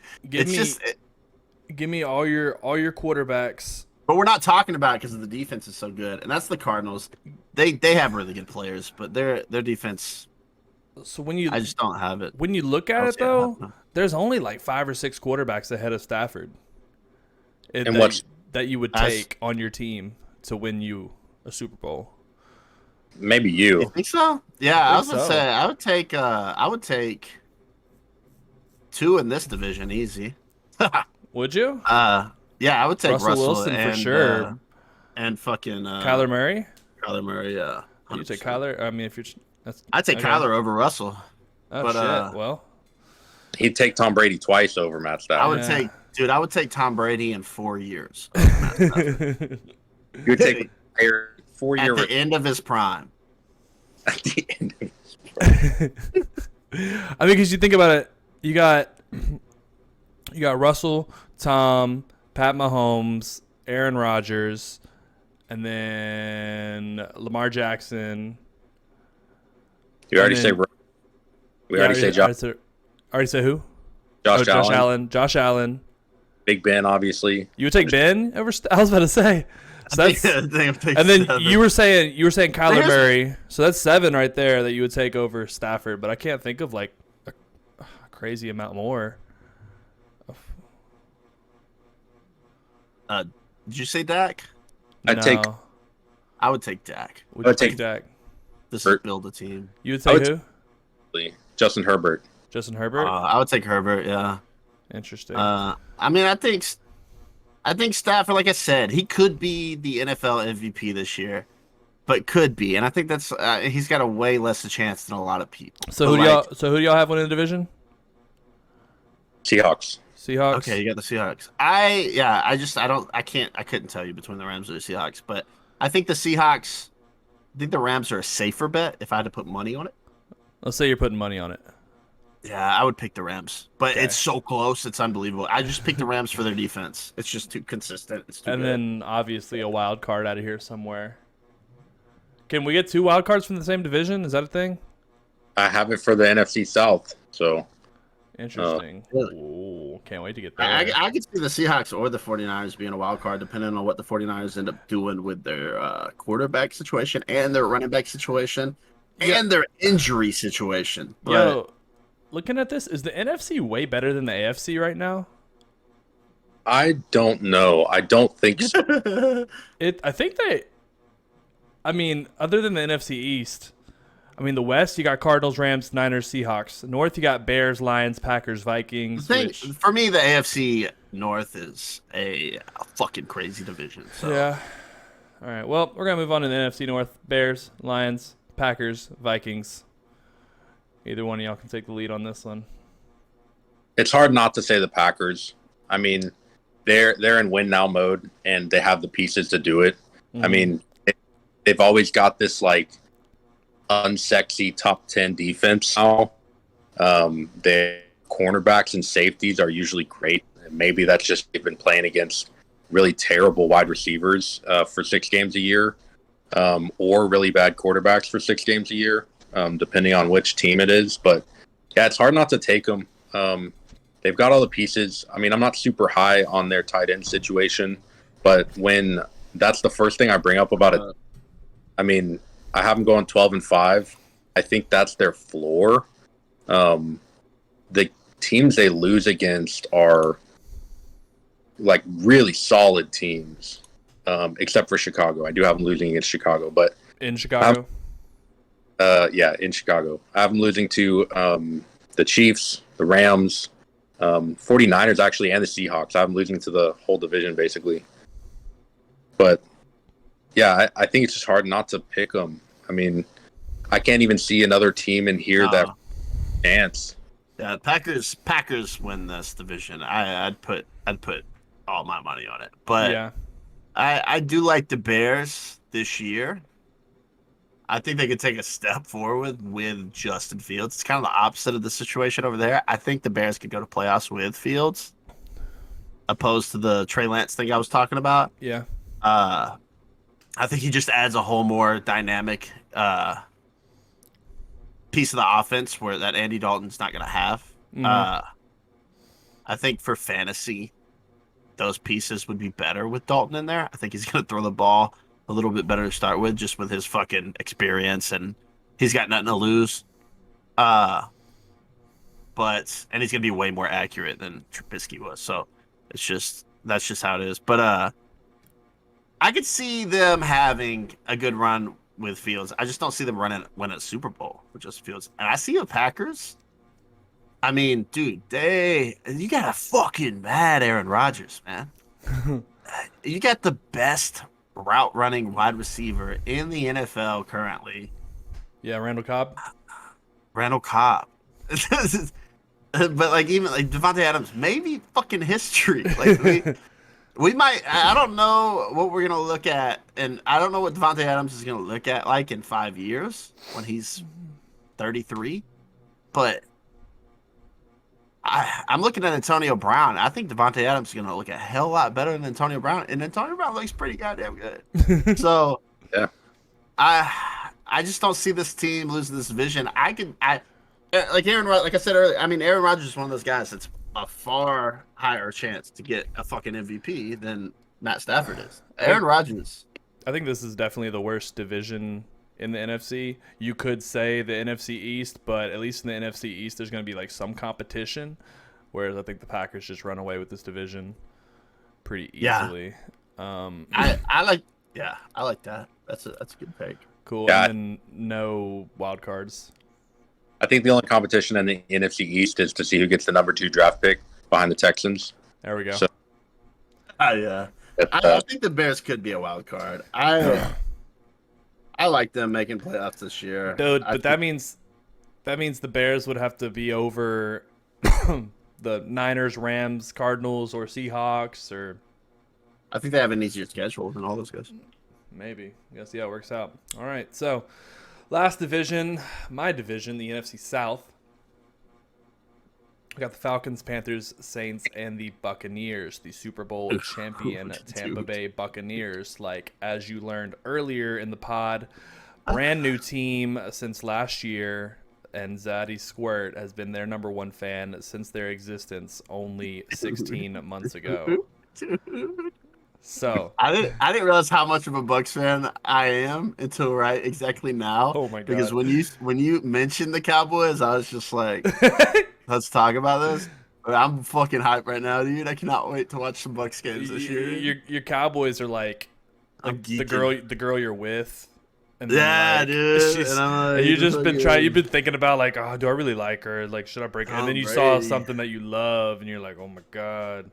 me all your quarterbacks. But we're not talking about it because the defense is so good, and that's the Cardinals. They have really good players, but their defense. So I just don't have it. when you look at it though, there's only like 5 or 6 quarterbacks ahead of Stafford. That you would take on your team to win you a Super Bowl. Maybe you. You think so? Yeah, I was gonna say I would take 2 in this division easy. Would you? Yeah, I would take Russell Wilson and, for sure, and fucking Kyler Murray. Kyler Murray, yeah. 100%. You take Kyler. I mean, I'd take Kyler over Russell. Oh but, shit! Well, he'd take Tom Brady twice over Matt Stafford. I would take Tom Brady in 4 years. You would take 4 years at the end of his prime. At the end of his prime. I mean, because you think about it, you got Russell, Tom, Pat Mahomes, Aaron Rodgers, and then Lamar Jackson. You already say. We already say Josh. Already say who? Josh Allen. Josh Allen. Big Ben, obviously. You would take Ben over. I was about to say. So that's, and then 7. you were saying Kyler Murray. So that's 7 right there that you would take over Stafford. But I can't think of like a crazy amount more. Did you say Dak? I would take Dak. Would you take Dak? This is build a team. You would take who? Justin Herbert. Justin Herbert? I would take Herbert, yeah. Interesting. I mean, I think Stafford, like I said, he could be the NFL MVP this year, but could be, and I think that's he's got a way less a chance than a lot of people. So who do y'all have winning the division? Seahawks. Okay, you got the Seahawks. I couldn't tell you between the Rams or the Seahawks, but I think the Seahawks. I think the Rams are a safer bet if I had to put money on it. Let's say you're putting money on it. Yeah, I would pick the Rams, but it's so close, it's unbelievable. I just picked the Rams for their defense. It's just too consistent. It's too good. Then obviously a wild card out of here somewhere. Can we get 2 wild cards from the same division? Is that a thing? I have it for the NFC South, so. Interesting. Really? Ooh, can't wait to get there. I could see the Seahawks or the 49ers being a wild card, depending on what the 49ers end up doing with their quarterback situation and their running back situation and their injury situation. But, looking at this, is the NFC way better than the AFC right now? I don't know. I don't think so. I mean, other than the NFC East, I mean, the West, you got Cardinals, Rams, Niners, Seahawks. North, you got Bears, Lions, Packers, Vikings. For me, the AFC North is a fucking crazy division. So. Yeah. All right. Well, we're going to move on to the NFC North. Bears, Lions, Packers, Vikings. Either one of y'all can take the lead on this one. It's hard not to say the Packers. I mean, they're in win now mode, and they have the pieces to do it. Mm-hmm. I mean, they've always got this, like, unsexy top 10 defense now. Their cornerbacks and safeties are usually great. Maybe that's just they've been playing against really terrible wide receivers for 6 games a year, or really bad quarterbacks for 6 games a year, depending on which team it is. But yeah, it's hard not to take them. They've got all the pieces. I mean, I'm not super high on their tight end situation, but when that's the first thing I bring up about it, I mean, I have them going 12-5. I think that's their floor. The teams they lose against are like really solid teams, except for Chicago. I do have them losing against Chicago, but in Chicago, in Chicago, I have them losing to the Chiefs, the Rams, 49ers actually, and the Seahawks. I have them losing to the whole division basically. But yeah, I think it's just hard not to pick them. I mean, I can't even see another team in here that chance. Yeah, Packers win this division. I'd put all my money on it. But yeah. I do like the Bears this year. I think they could take a step forward with Justin Fields. It's kind of the opposite of the situation over there. I think the Bears could go to playoffs with Fields, opposed to the Trey Lance thing I was talking about. Yeah. I think he just adds a whole more dynamic piece of the offense where that Andy Dalton's not going to have. I think for fantasy, those pieces would be better with Dalton in there. I think he's going to throw the ball a little bit better to start with, just with his fucking experience, and he's got nothing to lose. And he's going to be way more accurate than Trubisky was. So that's just how it is. But I could see them having a good run with Fields. I just don't see them winning a Super Bowl with just Fields. And I see the Packers. I mean, dude, you got a fucking mad Aaron Rodgers, man. You got the best route running wide receiver in the NFL currently. Yeah, Randall Cobb. Randall Cobb. But like even like Devontae Adams, maybe fucking history. Like we might. I don't know what we're gonna look at, and I don't know what Devontae Adams is gonna look at like in 5 years when he's 33. But I'm looking at Antonio Brown. I think Devontae Adams is gonna look a hell lot better than Antonio Brown, and Antonio Brown looks pretty goddamn good. So yeah, I just don't see this team losing this division. Like I said earlier, I mean, Aaron Rodgers is one of those guys that's a far higher chance to get a fucking MVP than Matt Stafford is. Aaron Rodgers. I think this is definitely the worst division in the NFC. You could say the NFC East, but at least in the NFC East, there's going to be like some competition. Whereas I think the Packers just run away with this division pretty easily. Yeah. I like that. That's a good pick. Cool. Yeah. And then no wild cards. I think the only competition in the NFC East is to see who gets the number 2 draft pick behind the Texans. There we go. So, Yeah. I think the Bears could be a wild card. I like them making playoffs this year. Dude, but that means the Bears would have to be over the Niners, Rams, Cardinals, or Seahawks, or I think they have an easier schedule than all those guys. maybe. We'll see how it works out. All right, so last division, my division, the NFC South. We got the Falcons, Panthers, Saints, and the Buccaneers, the Super Bowl champion Tampa Bay Buccaneers. Like, as you learned earlier in the pod, brand new team since last year, and Zaddy Squirt has been their number 1 fan since their existence only 16 months ago. So I didn't realize how much of a Bucs fan I am until exactly now. Oh my god! Because when you mentioned the Cowboys, I was just like, let's talk about this. But I'm fucking hyped right now, dude. I cannot wait to watch some Bucs games this year. Your Cowboys are like the girl you're with. And yeah, like, dude. And you've been thinking about like, oh, do I really like her? Like, should I break her? And then you saw something that you love, and you're like, oh my god.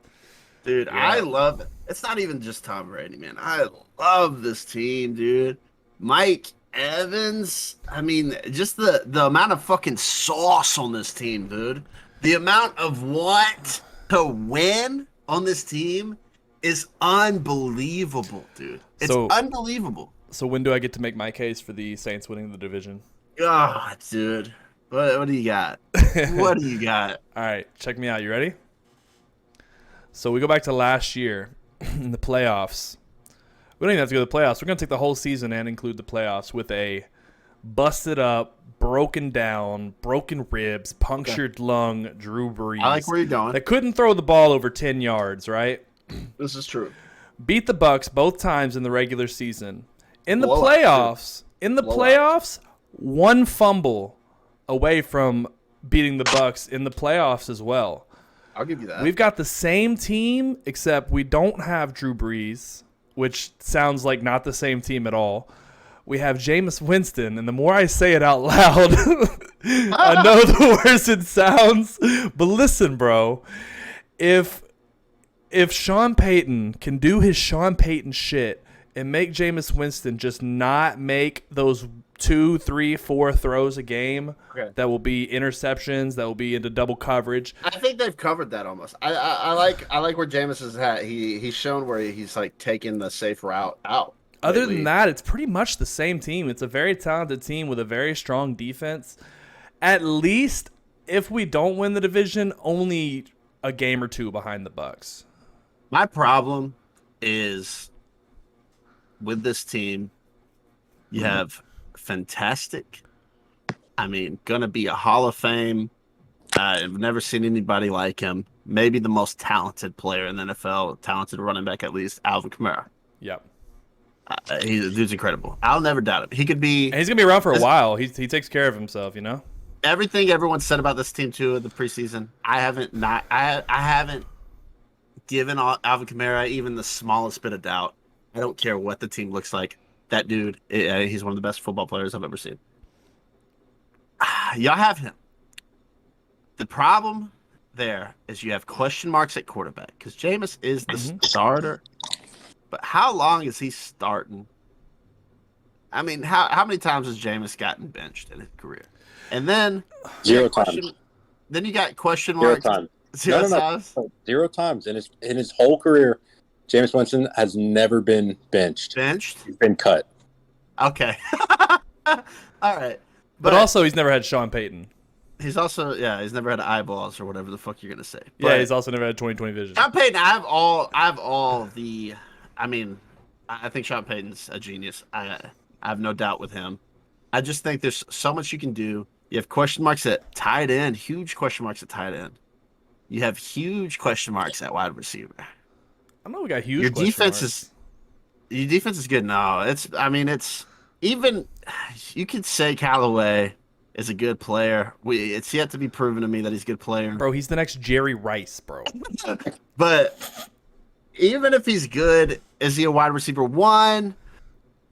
Dude, yeah. I love it. It's not even just Tom Brady, man. I love this team, dude. Mike Evans. I mean, just the amount of fucking sauce on this team, dude. The amount of want to win on this team is unbelievable, dude. It's unbelievable. So when do I get to make my case for the Saints winning the division? God, dude. What do you got? What do you got? All right, check me out. You ready? So we go back to last year in the playoffs. We don't even have to go to the playoffs. We're going to take the whole season and include the playoffs with a busted up, broken down, broken ribs, punctured lung Drew Brees. I like where you're going. That couldn't throw the ball over 10 yards, right? This is true. Beat the Bucs both times in the regular season. In the playoffs, one fumble away from beating the Bucs in the playoffs as well. I'll give you that. We've got the same team, except we don't have Drew Brees, which sounds like not the same team at all. We have Jameis Winston, and the more I say it out loud, I know the worse it sounds. But listen, bro, if Sean Payton can do his Sean Payton shit and make Jameis Winston just not make those 2, 3, 4 throws a game that will be interceptions, that will be into double coverage. I think they've covered that almost. I like where Jameis is at. He's shown where he's like taking the safe route out. Other than that, it's pretty much the same team. It's a very talented team with a very strong defense. At least if we don't win the division, only a game or 2 behind the Bucs. My problem is with this team, you have fantastic. I mean, gonna be a Hall of Fame. I've never seen anybody like him. Maybe the most talented player in the NFL, talented running back at least, Alvin Kamara. Yep. The dude's incredible. I'll never doubt him. He could be. And he's gonna be around for a while. He takes care of himself, you know. Everything everyone said about this team too in the preseason. I haven't given Alvin Kamara even the smallest bit of doubt. I don't care what the team looks like. That dude, he's one of the best football players I've ever seen. Y'all have him. The problem there is you have question marks at quarterback because Jameis is the starter. But how long is he starting? I mean, how many times has Jameis gotten benched in his career? And then Zero times. Then you got question Zero marks. times. Zero No. times. 0 times in his whole career. Jameis Winston has never been benched. He's been cut. Okay. All right. But also, he's never had Sean Payton. He's also, he's never had eyeballs or whatever the fuck you're gonna say. Yeah, he's also never had 20/20 vision. Sean Payton, I have all the. I mean, I think Sean Payton's a genius. I have no doubt with him. I just think there's so much you can do. You have question marks at tight end, huge question marks at tight end. You have huge question marks at wide receiver. I don't know. We got huge. Your defense is good. No, it's even. You could say Callaway is a good player. It's yet to be proven to me that he's a good player. Bro, he's the next Jerry Rice, bro. But even if he's good, is he a wide receiver one?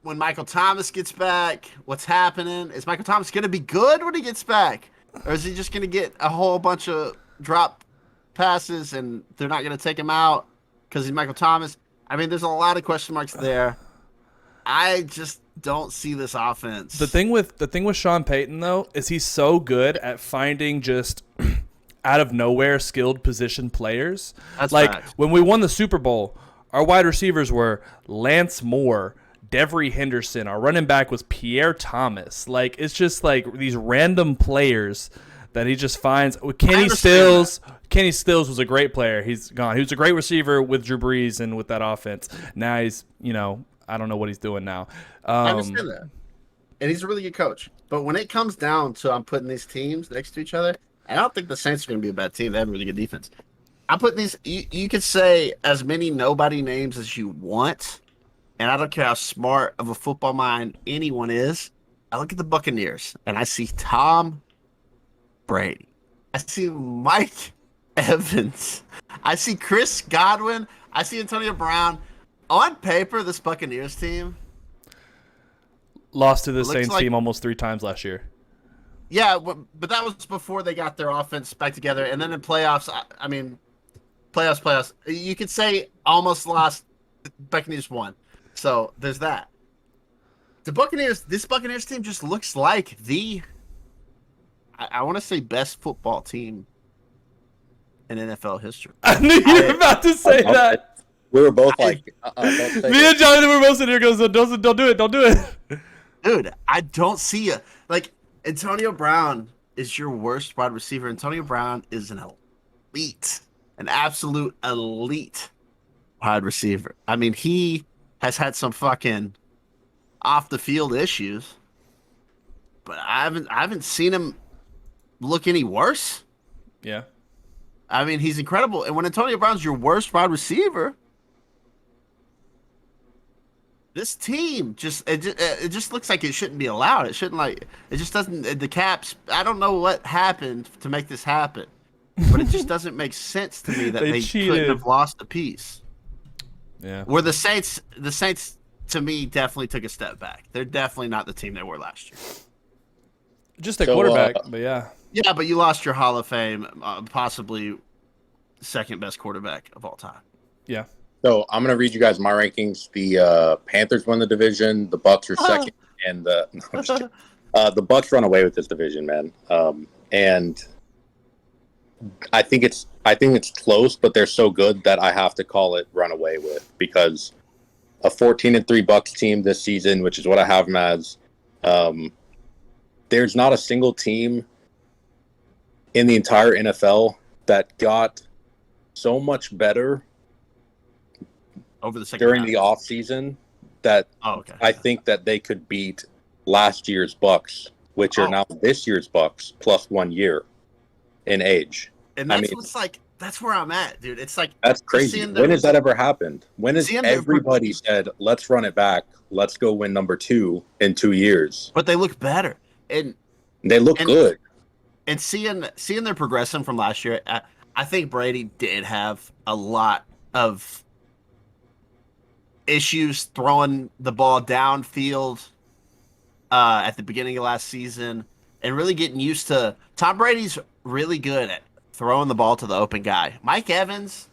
When Michael Thomas gets back, what's happening? Is Michael Thomas going to be good when he gets back? Or is he just going to get a whole bunch of drop passes and they're not going to take him out because he's Michael Thomas? I mean, there's a lot of question marks there. I just don't see this offense. The thing with Sean Payton, though, is he's so good at finding just out of nowhere skilled position players. That's like facts. when we won the Super Bowl, our wide receivers were Lance Moore, Devery Henderson. Our running back was Pierre Thomas. Like, it's just like these random players that he just finds. Kenny Stills was a great player. He's gone. He was a great receiver with Drew Brees and with that offense. Now he's, I don't know what he's doing now. I understand that. And he's a really good coach. But when it comes down to I'm putting these teams next to each other, I don't think the Saints are going to be a bad team. They have a really good defense. I'm putting these, you could say as many nobody names as you want, and I don't care how smart of a football mind anyone is. I look at the Buccaneers, and I see Tom Brady. I see Mike Evans. I see Chris Godwin. I see Antonio Brown. On paper, this Buccaneers team lost to the Saints like, team almost 3 times last year. Yeah, but that was before they got their offense back together. And then in playoffs, I mean, playoffs. You could say almost lost. Buccaneers won. So there's that. This Buccaneers team just looks like I want to say best football team in NFL history. I knew you were about to say that. We were both like, me and Jonathan were both sitting here goes, don't do it. Dude, I don't see you. Like, Antonio Brown is your worst wide receiver. Antonio Brown is an absolute elite wide receiver. I mean, he has had some fucking off the field issues, but I haven't seen him look any worse. Yeah. I mean, he's incredible. And when Antonio Brown's your worst wide receiver, this team it just looks like it shouldn't be allowed. It just doesn't. The Caps. I don't know what happened to make this happen, but it just doesn't make sense to me that they couldn't have lost a piece. Yeah. Where the Saints to me definitely took a step back. They're definitely not the team they were last year. Just a quarterback, but yeah. Yeah, but you lost your Hall of Fame, possibly second best quarterback of all time. Yeah. So I'm going to read you guys my rankings. The Panthers won the division. The Bucs are second, and the Bucs run away with this division, man. And I think it's close, but they're so good that I have to call it run away with because a 14-3 Bucs team this season, which is what I have them as. There's not a single team in the entire NFL that got so much better over the second during half. the off season that I think that they could beat last year's Bucs which are now this year's Bucs plus 1 year in age. And that's what's like. That's where I'm at, dude. It's like that's crazy. When has that ever happened? When has everybody said, "Let's run it back. Let's go win number 2 in 2 years"? But they look better, and they look good. And seeing their progression from last year, I think Brady did have a lot of issues throwing the ball downfield at the beginning of last season, and really getting used to. Tom Brady's really good at throwing the ball to the open guy. Mike Evans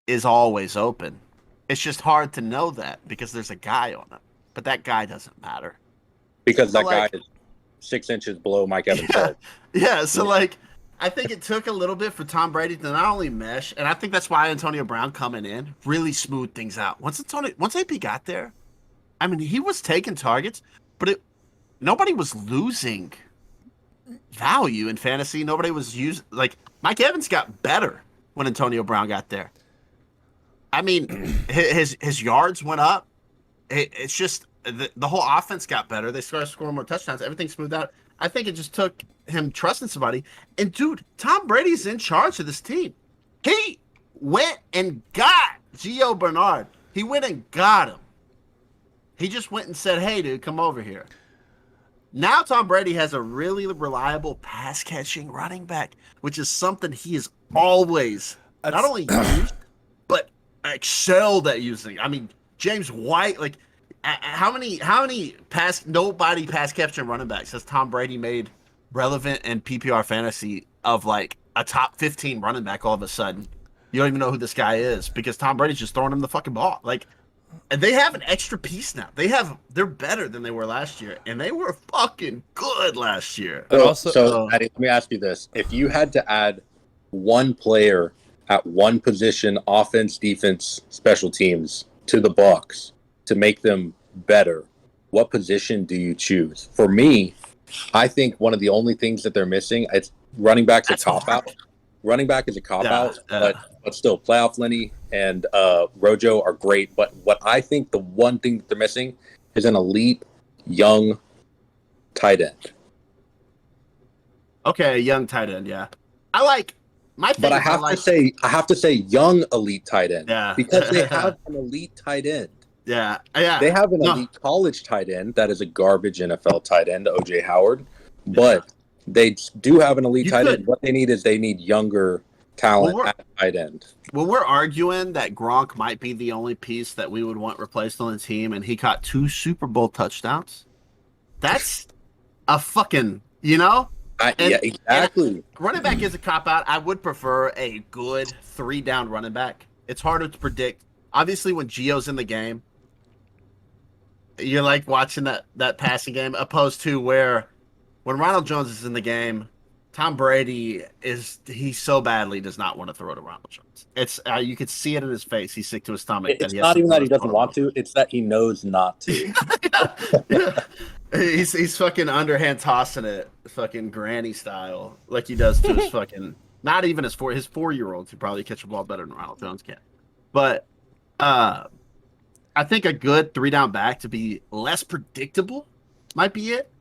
is always open. It's just hard to know that because there's a guy on it. But that guy doesn't matter. Because that guy is 6 inches below Mike Evans' head. Yeah, so I think it took a little bit for Tom Brady to not only mesh, and I think that's why Antonio Brown coming in really smoothed things out. Once AP got there, I mean, he was taking targets, but nobody was losing value in fantasy. Nobody was Mike Evans got better when Antonio Brown got there. I mean, his yards went up. It's just the whole offense got better. They started scoring more touchdowns. Everything smoothed out. I think it just took him trusting somebody. And dude, Tom Brady's in charge of this team. He went and got Gio Bernard. He went and got him. He just went and said, "Hey, dude, come over here." Now Tom Brady has a really reliable pass-catching running back, which is something he has always not only used, but excelled at using. I mean, James White, how many nobody pass catching running backs has Tom Brady made relevant in PPR fantasy of like a top 15 running back all of a sudden? You don't even know who this guy is because Tom Brady's just throwing him the fucking ball. And they have an extra piece now. They're better than they were last year, and they were fucking good last year. So Eddie, let me ask you this: if you had to add one player at one position, offense, defense, special teams, to the Bucs to make them better, what position do you choose? For me, I think one of the only things that they're missing, it's running back's a cop-out. Running back is a cop-out, but still, playoff Lenny and Rojo are great. But what I think the one thing that they're missing is an elite, young tight end. Okay, young tight end, yeah. I like my thing. But I have to say young elite tight end. Yeah. Because they have an elite tight end. Yeah. They have an elite college tight end that is a garbage NFL tight end, OJ Howard. But they do have an elite tight end. What they need is younger talent at tight end. When we're arguing that Gronk might be the only piece that we would want replaced on the team, and he caught 2 Super Bowl touchdowns, that's a fucking, yeah, exactly. Running back is a cop-out. I would prefer a good 3-down running back. It's harder to predict. Obviously, when Gio's in the game, you're like watching that passing game, opposed to where when Ronald Jones is in the game, Tom Brady he so badly does not want to throw to Ronald Jones. It's you could see it in his face. He's sick to his stomach. It's not even that he doesn't want to; it's that he knows not to. Yeah. He's fucking underhand tossing it, fucking granny style, like he does to his fucking. Not even his 4-year-olds who probably catch a ball better than Ronald Jones can. But I think a good 3-down back to be less predictable might be it.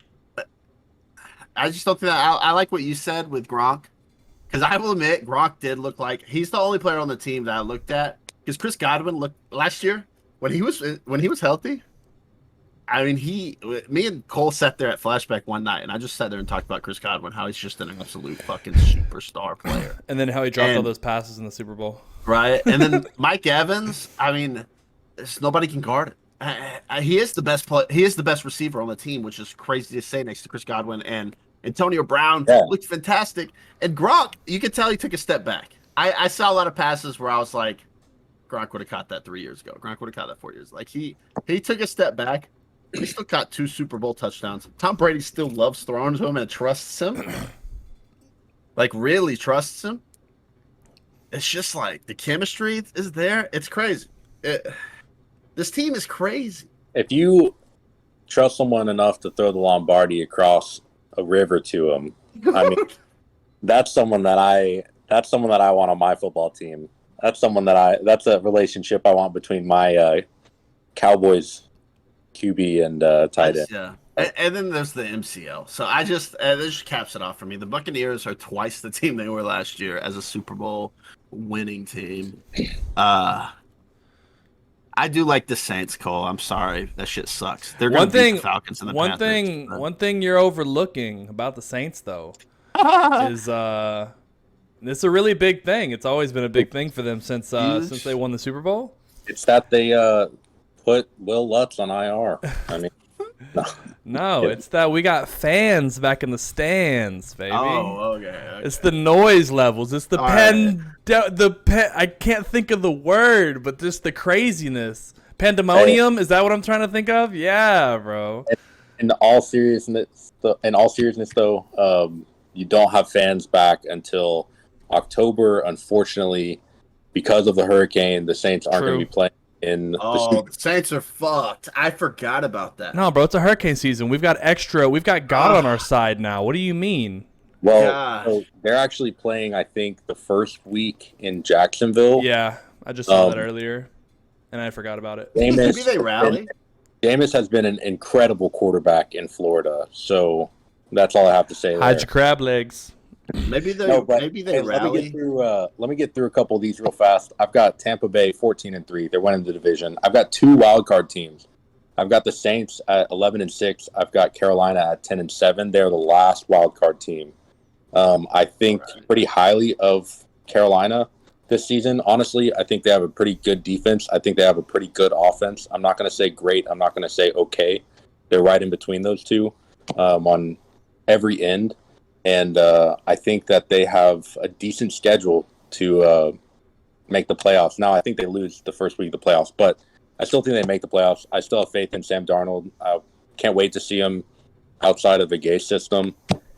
I just don't think that. I like what you said with Gronk, because I will admit Gronk did look like he's the only player on the team that I looked at. Because Chris Godwin looked last year when he was healthy. I mean, me and Cole sat there at Flashback one night, and I just sat there and talked about Chris Godwin, how he's just an absolute fucking superstar player, and then how he dropped all those passes in the Super Bowl, right? And then Mike Evans, I mean, nobody can guard it. He is the best He is the best receiver on the team, which is crazy to say next to Chris Godwin. And Antonio Brown looked fantastic. And Gronk, you could tell he took a step back. I saw a lot of passes where I was like, Gronk would have caught that 3 years ago. Gronk would have caught that 4 years. Like he took a step back. He still caught 2 Super Bowl touchdowns. Tom Brady still loves throwing to him and trusts him. Like really trusts him. It's just like the chemistry is there. It's crazy. This team is crazy. If you trust someone enough to throw the Lombardi across a river to him, I mean, that's someone that I want on my football team. That's a relationship I want between my Cowboys QB and tight end. Yeah. And then there's the MCL. So I just this just caps it off for me. The Buccaneers are twice the team they were last year as a Super Bowl winning team. I do like the Saints, Cole. I'm sorry, that shit sucks. They're going to beat the Falcons and the Panthers. One thing you're overlooking about the Saints though is it's a really big thing. It's always been a big thing for them since they won the Super Bowl. It's that they put Will Lutz on IR. I mean, no, it's that we got fans back in the stands, baby. Oh, okay. It's the noise levels. It's the I can't think of the word, but just the craziness. Pandemonium. Is that what I'm trying to think of? Yeah, bro. In all seriousness, though, you don't have fans back until October. Unfortunately, because of the hurricane, the Saints aren't going to be playing in the Saints are fucked. I forgot about that. No, bro, it's a hurricane season. We've got God on our side now. What do you mean? Well, so they're actually playing, I think, the first week in Jacksonville. Yeah, I just saw that earlier, and I forgot about it. Maybe they rally. Jameis has been an incredible quarterback in Florida, so that's all I have to say. Hide your crab legs. Maybe they rally. Let me get through a couple of these real fast. I've got Tampa Bay 14-3. They're winning the division. I've got 2 wild card teams. I've got the Saints at 11-6. I've got Carolina at 10-7. They're the last wild card team. I think pretty highly of Carolina this season. Honestly, I think they have a pretty good defense. I think they have a pretty good offense. I'm not going to say great. I'm not going to say okay. They're right in between those two on every end. And I think that they have a decent schedule to make the playoffs. Now, I think they lose the first week of the playoffs, but I still think they make the playoffs. I still have faith in Sam Darnold. I can't wait to see him outside of the Gase system.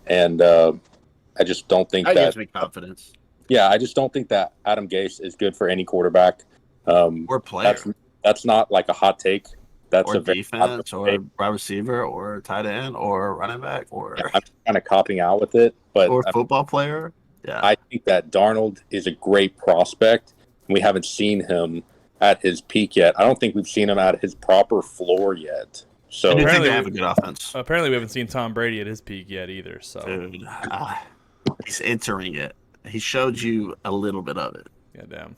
And I just don't think that gives me confidence. Yeah, I just don't think that Adam Gase is good for any quarterback. Or player. That's not like a hot take. That's or a defense, or wide receiver, or tight end, or running back, or I'm kind of copying out with it, but or football player. Yeah, I think that Darnold is a great prospect. We haven't seen him at his peak yet. I don't think we've seen him at his proper floor yet. So I think they have a good offense. Apparently, we haven't seen Tom Brady at his peak yet either. So dude, he's entering it. He showed you a little bit of it. Yeah, damn.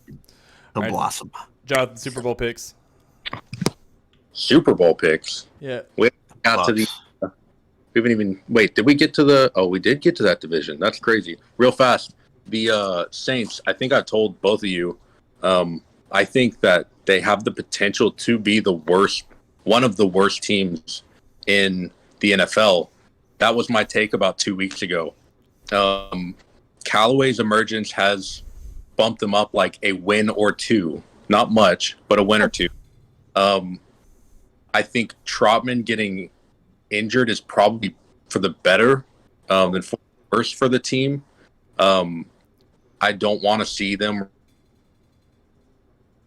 He'll blossom. Jonathan, Super Bowl picks. Super Bowl picks. Yeah. We got to the. We haven't even. Wait, did we get to the? Oh, we did get to that division. That's crazy. Real fast. The Saints. I think I told both of you. I think that they have the potential to be the worst, one of the worst teams in the NFL. That was my take about 2 weeks ago. Callaway's emergence has bumped them up like a win or two. Not much, but a win or two. I think Trotman getting injured is probably for the better than for the worse for the team. I don't want to see them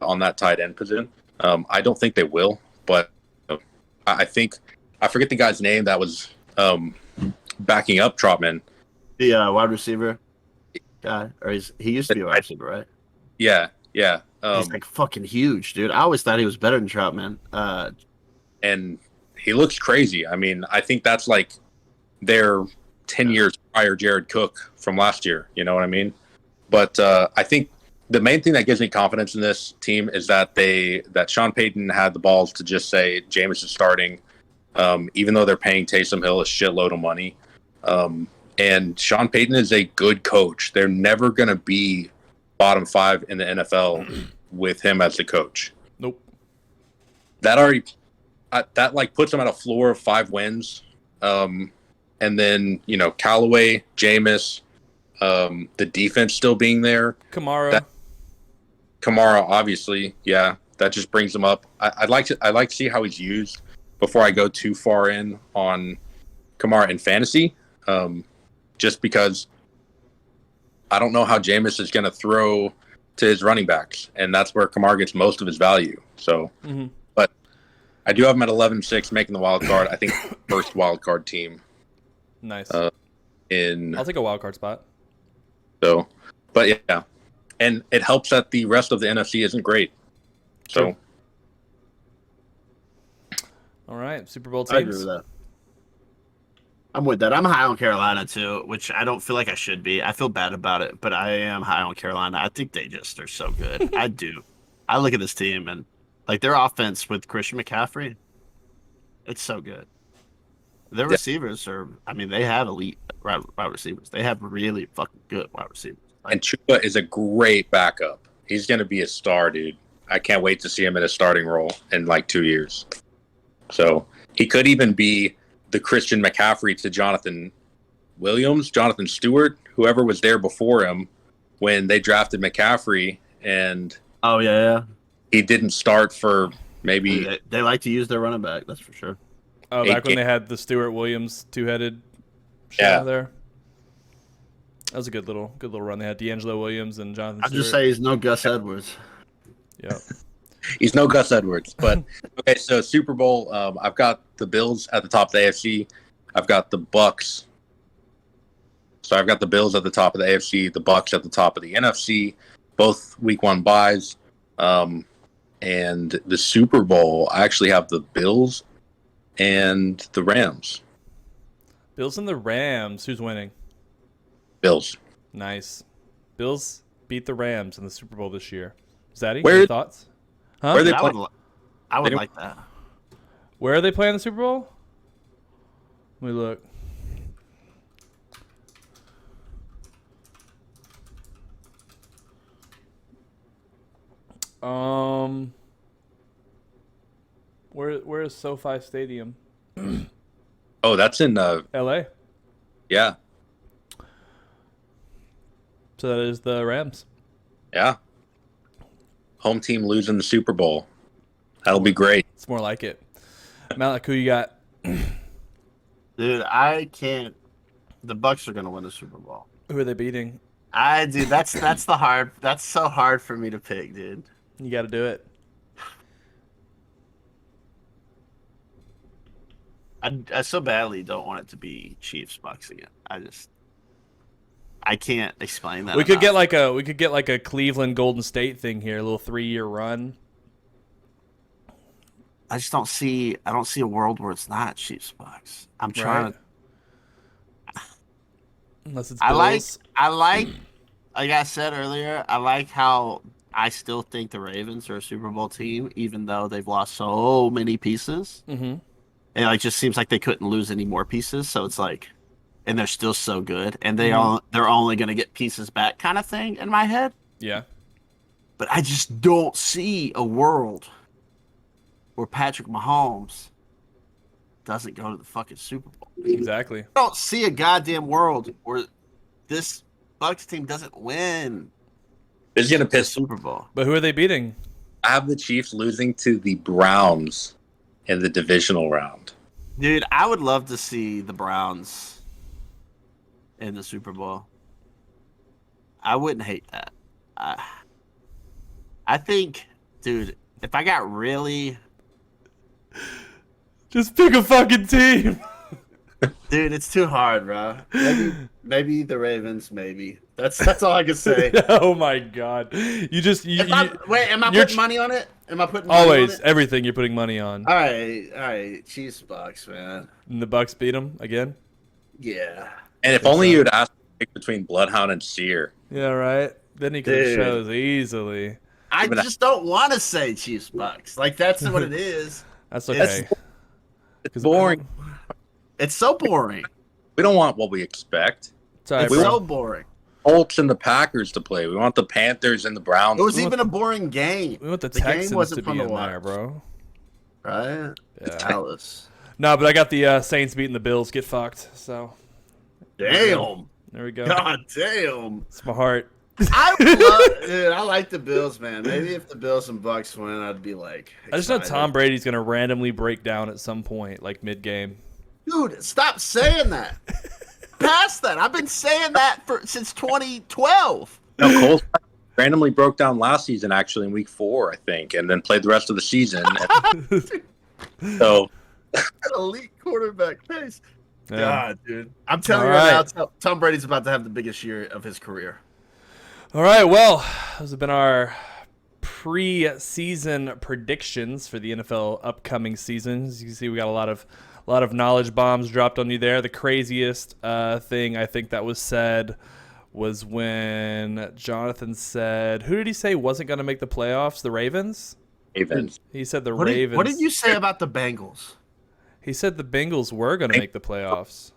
on that tight end position. I don't think they will, but I think I forget the guy's name that was backing up Trotman. The wide receiver guy, or he used to be a wide receiver, right? Yeah. He's like fucking huge, dude. I always thought he was better than Troutman. And he looks crazy. I mean, I think that's like their 10 years prior Jared Cook from last year. You know what I mean? But I think the main thing that gives me confidence in this team is that Sean Payton had the balls to just say Jameis is starting, even though they're paying Taysom Hill a shitload of money. And Sean Payton is a good coach. They're never going to be bottom 5 in the NFL with him as the coach. Nope. That like puts them at a floor of 5 wins. And then, Callaway, Jameis, the defense still being there. Kamara, obviously. Yeah. That just brings them up. I'd like to see how he's used before I go too far in on Kamara in fantasy. Just because I don't know how Jameis is going to throw to his running backs, and that's where Kamara gets most of his value. So, But I do have him at 11-6, making the wild card. I think first wild card team. Nice. I'll take a wild card spot. So, but yeah, and it helps that the rest of the NFC isn't great. So, all right, Super Bowl teams. I agree with that. I'm with that. I'm high on Carolina too, which I don't feel like I should be. I feel bad about it, but I am high on Carolina. I think they just are so good. I do. I look at this team and like their offense with Christian McCaffrey, it's so good. Their Yeah. receivers are, I mean, they have elite wide receivers. They have really fucking good wide receivers. And Chuba is a great backup. He's going to be a star, dude. I can't wait to see him in a starting role in like 2 years. So he could even be the Christian McCaffrey to Jonathan Williams, Jonathan Stewart, whoever was there before him when they drafted McCaffrey, and Oh yeah, he didn't start for yeah. maybe They like to use their running back. That's for sure. Oh, Eight back when ga- they had the Stewart Williams two-headed Yeah. shot there. That was a good little run. They had D'Angelo Williams and Jonathan I'll Stewart. just say he's no Gus Edwards. Yeah. he's no Gus Edwards. But okay, so Super Bowl, I've got the Bills at the top of the AFC. I've got the Bucs. So I've got the Bills at the top of the AFC, the Bucs at the top of the NFC, both Week 1 buys. And the Super Bowl, I actually have the Bills and the Rams. Bills and the Rams. Who's winning? Bills. Nice. Bills beat the Rams in the Super Bowl this year. Zaddy, Where- any thoughts? Huh? where they I play- would, I would they- like that. Where are they playing the Super Bowl? Let me look. Where is SoFi Stadium? Oh, that's in L.A. yeah. So that is the Rams. Yeah. Home team losing the Super Bowl. That'll be great. It's more like it. Malik, who you got? Dude, I can't. The Bucks are gonna win the Super Bowl. Who are they beating? Dude, that's the hard. That's so hard for me to pick, dude. You got to do it. I so badly don't want it to be Chiefs Bucks again. I can't explain that. We could enough. get like a Cleveland Golden State thing here, a little 3-year run. I just don't see. I don't see a world where it's not Chiefs Bucks. I'm trying Right. to. Unless it's I Bills. like I said earlier, I like how I still think the Ravens are a Super Bowl team, even though they've lost so many pieces. Mm-hmm. It like just seems like they couldn't lose any more pieces. So it's like, and they're still so good, and Mhm. they're only going to get pieces back, kind of thing in my head. Yeah. But I just don't see a world where Patrick Mahomes doesn't go to the fucking Super Bowl. Exactly. I don't see a goddamn world where this Bucks team doesn't win It's gonna the piss. Super Bowl. But who are they beating? I have the Chiefs losing to the Browns in the divisional round. Dude, I would love to see the Browns in the Super Bowl. I wouldn't hate that. I think, dude, if I got really, Just pick a fucking team. dude, it's too hard, bro. Maybe the Ravens. Maybe that's all I can say. Oh my god. You just Am I you're putting money on it? Am I putting money always on it? everything you're putting money on. All right, Chiefs Bucks, man. And the Bucks beat them again. Yeah. And if only you had asked me to pick between Bloodhound and Sear. Yeah, right. Then he could have Dude. chose easily. I But I- just don't want to say Chiefs Bucks. Like that's what it is. That's It's- okay. It's boring. It's so boring. We don't want what we expect. It's all right, It's bro. so boring. Colts and the Packers to play. We want the Panthers and the Browns. It was even a boring game, We want the The game Texans wasn't to fun be to in there, watch. bro. right? Yeah. Dallas. No, but I got the Saints beating the Bills. Get fucked. So Damn. there we go. God damn. It's my heart. Dude, I like the Bills, man. Maybe if the Bills and Bucks win, I'd be like. I just know excited. Tom Brady's gonna randomly break down at some point, like mid-game. Dude, stop saying that. Past that. I've been saying that since 2012. No, Colts randomly broke down last season, actually, in week 4, I think, and then played the rest of the season. So, Elite quarterback pace. Yeah. God, dude. I'm telling All you right right. now, Tom Brady's about to have the biggest year of his career. All right, well, those have been our pre-season predictions for the NFL upcoming seasons. You can see we got a lot of knowledge bombs dropped on you there. The craziest thing I think that was said was when Jonathan said, who did he say wasn't going to make the playoffs? The Ravens? Ravens. He said the What Ravens. What did you say about the Bengals? He said the Bengals were going to make the playoffs.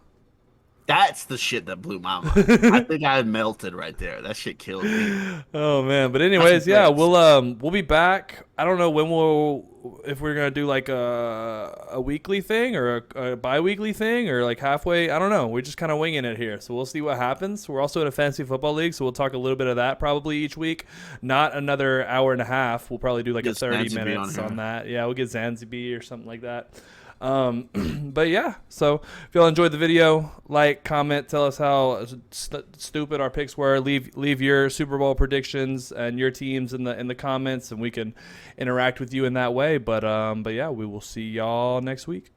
That's the shit that blew my mind. I think I melted right there. That shit killed me. Oh man, but anyways, yeah, we'll be back. I don't know if we're gonna do like a weekly thing or a bi-weekly thing or like halfway. I don't know. We're just kind of winging it here, so we'll see what happens. We're also in a fantasy football league, so we'll talk a little bit of that probably each week. Not another hour and a half. We'll probably do like a 30 minutes on that. Yeah, we'll get Zanzibar or something like that. But yeah, so if y'all enjoyed the video, like, comment, tell us how stupid our picks were. Leave your Super Bowl predictions and your teams in the comments, and we can interact with you in that way. But yeah, we will see y'all next week.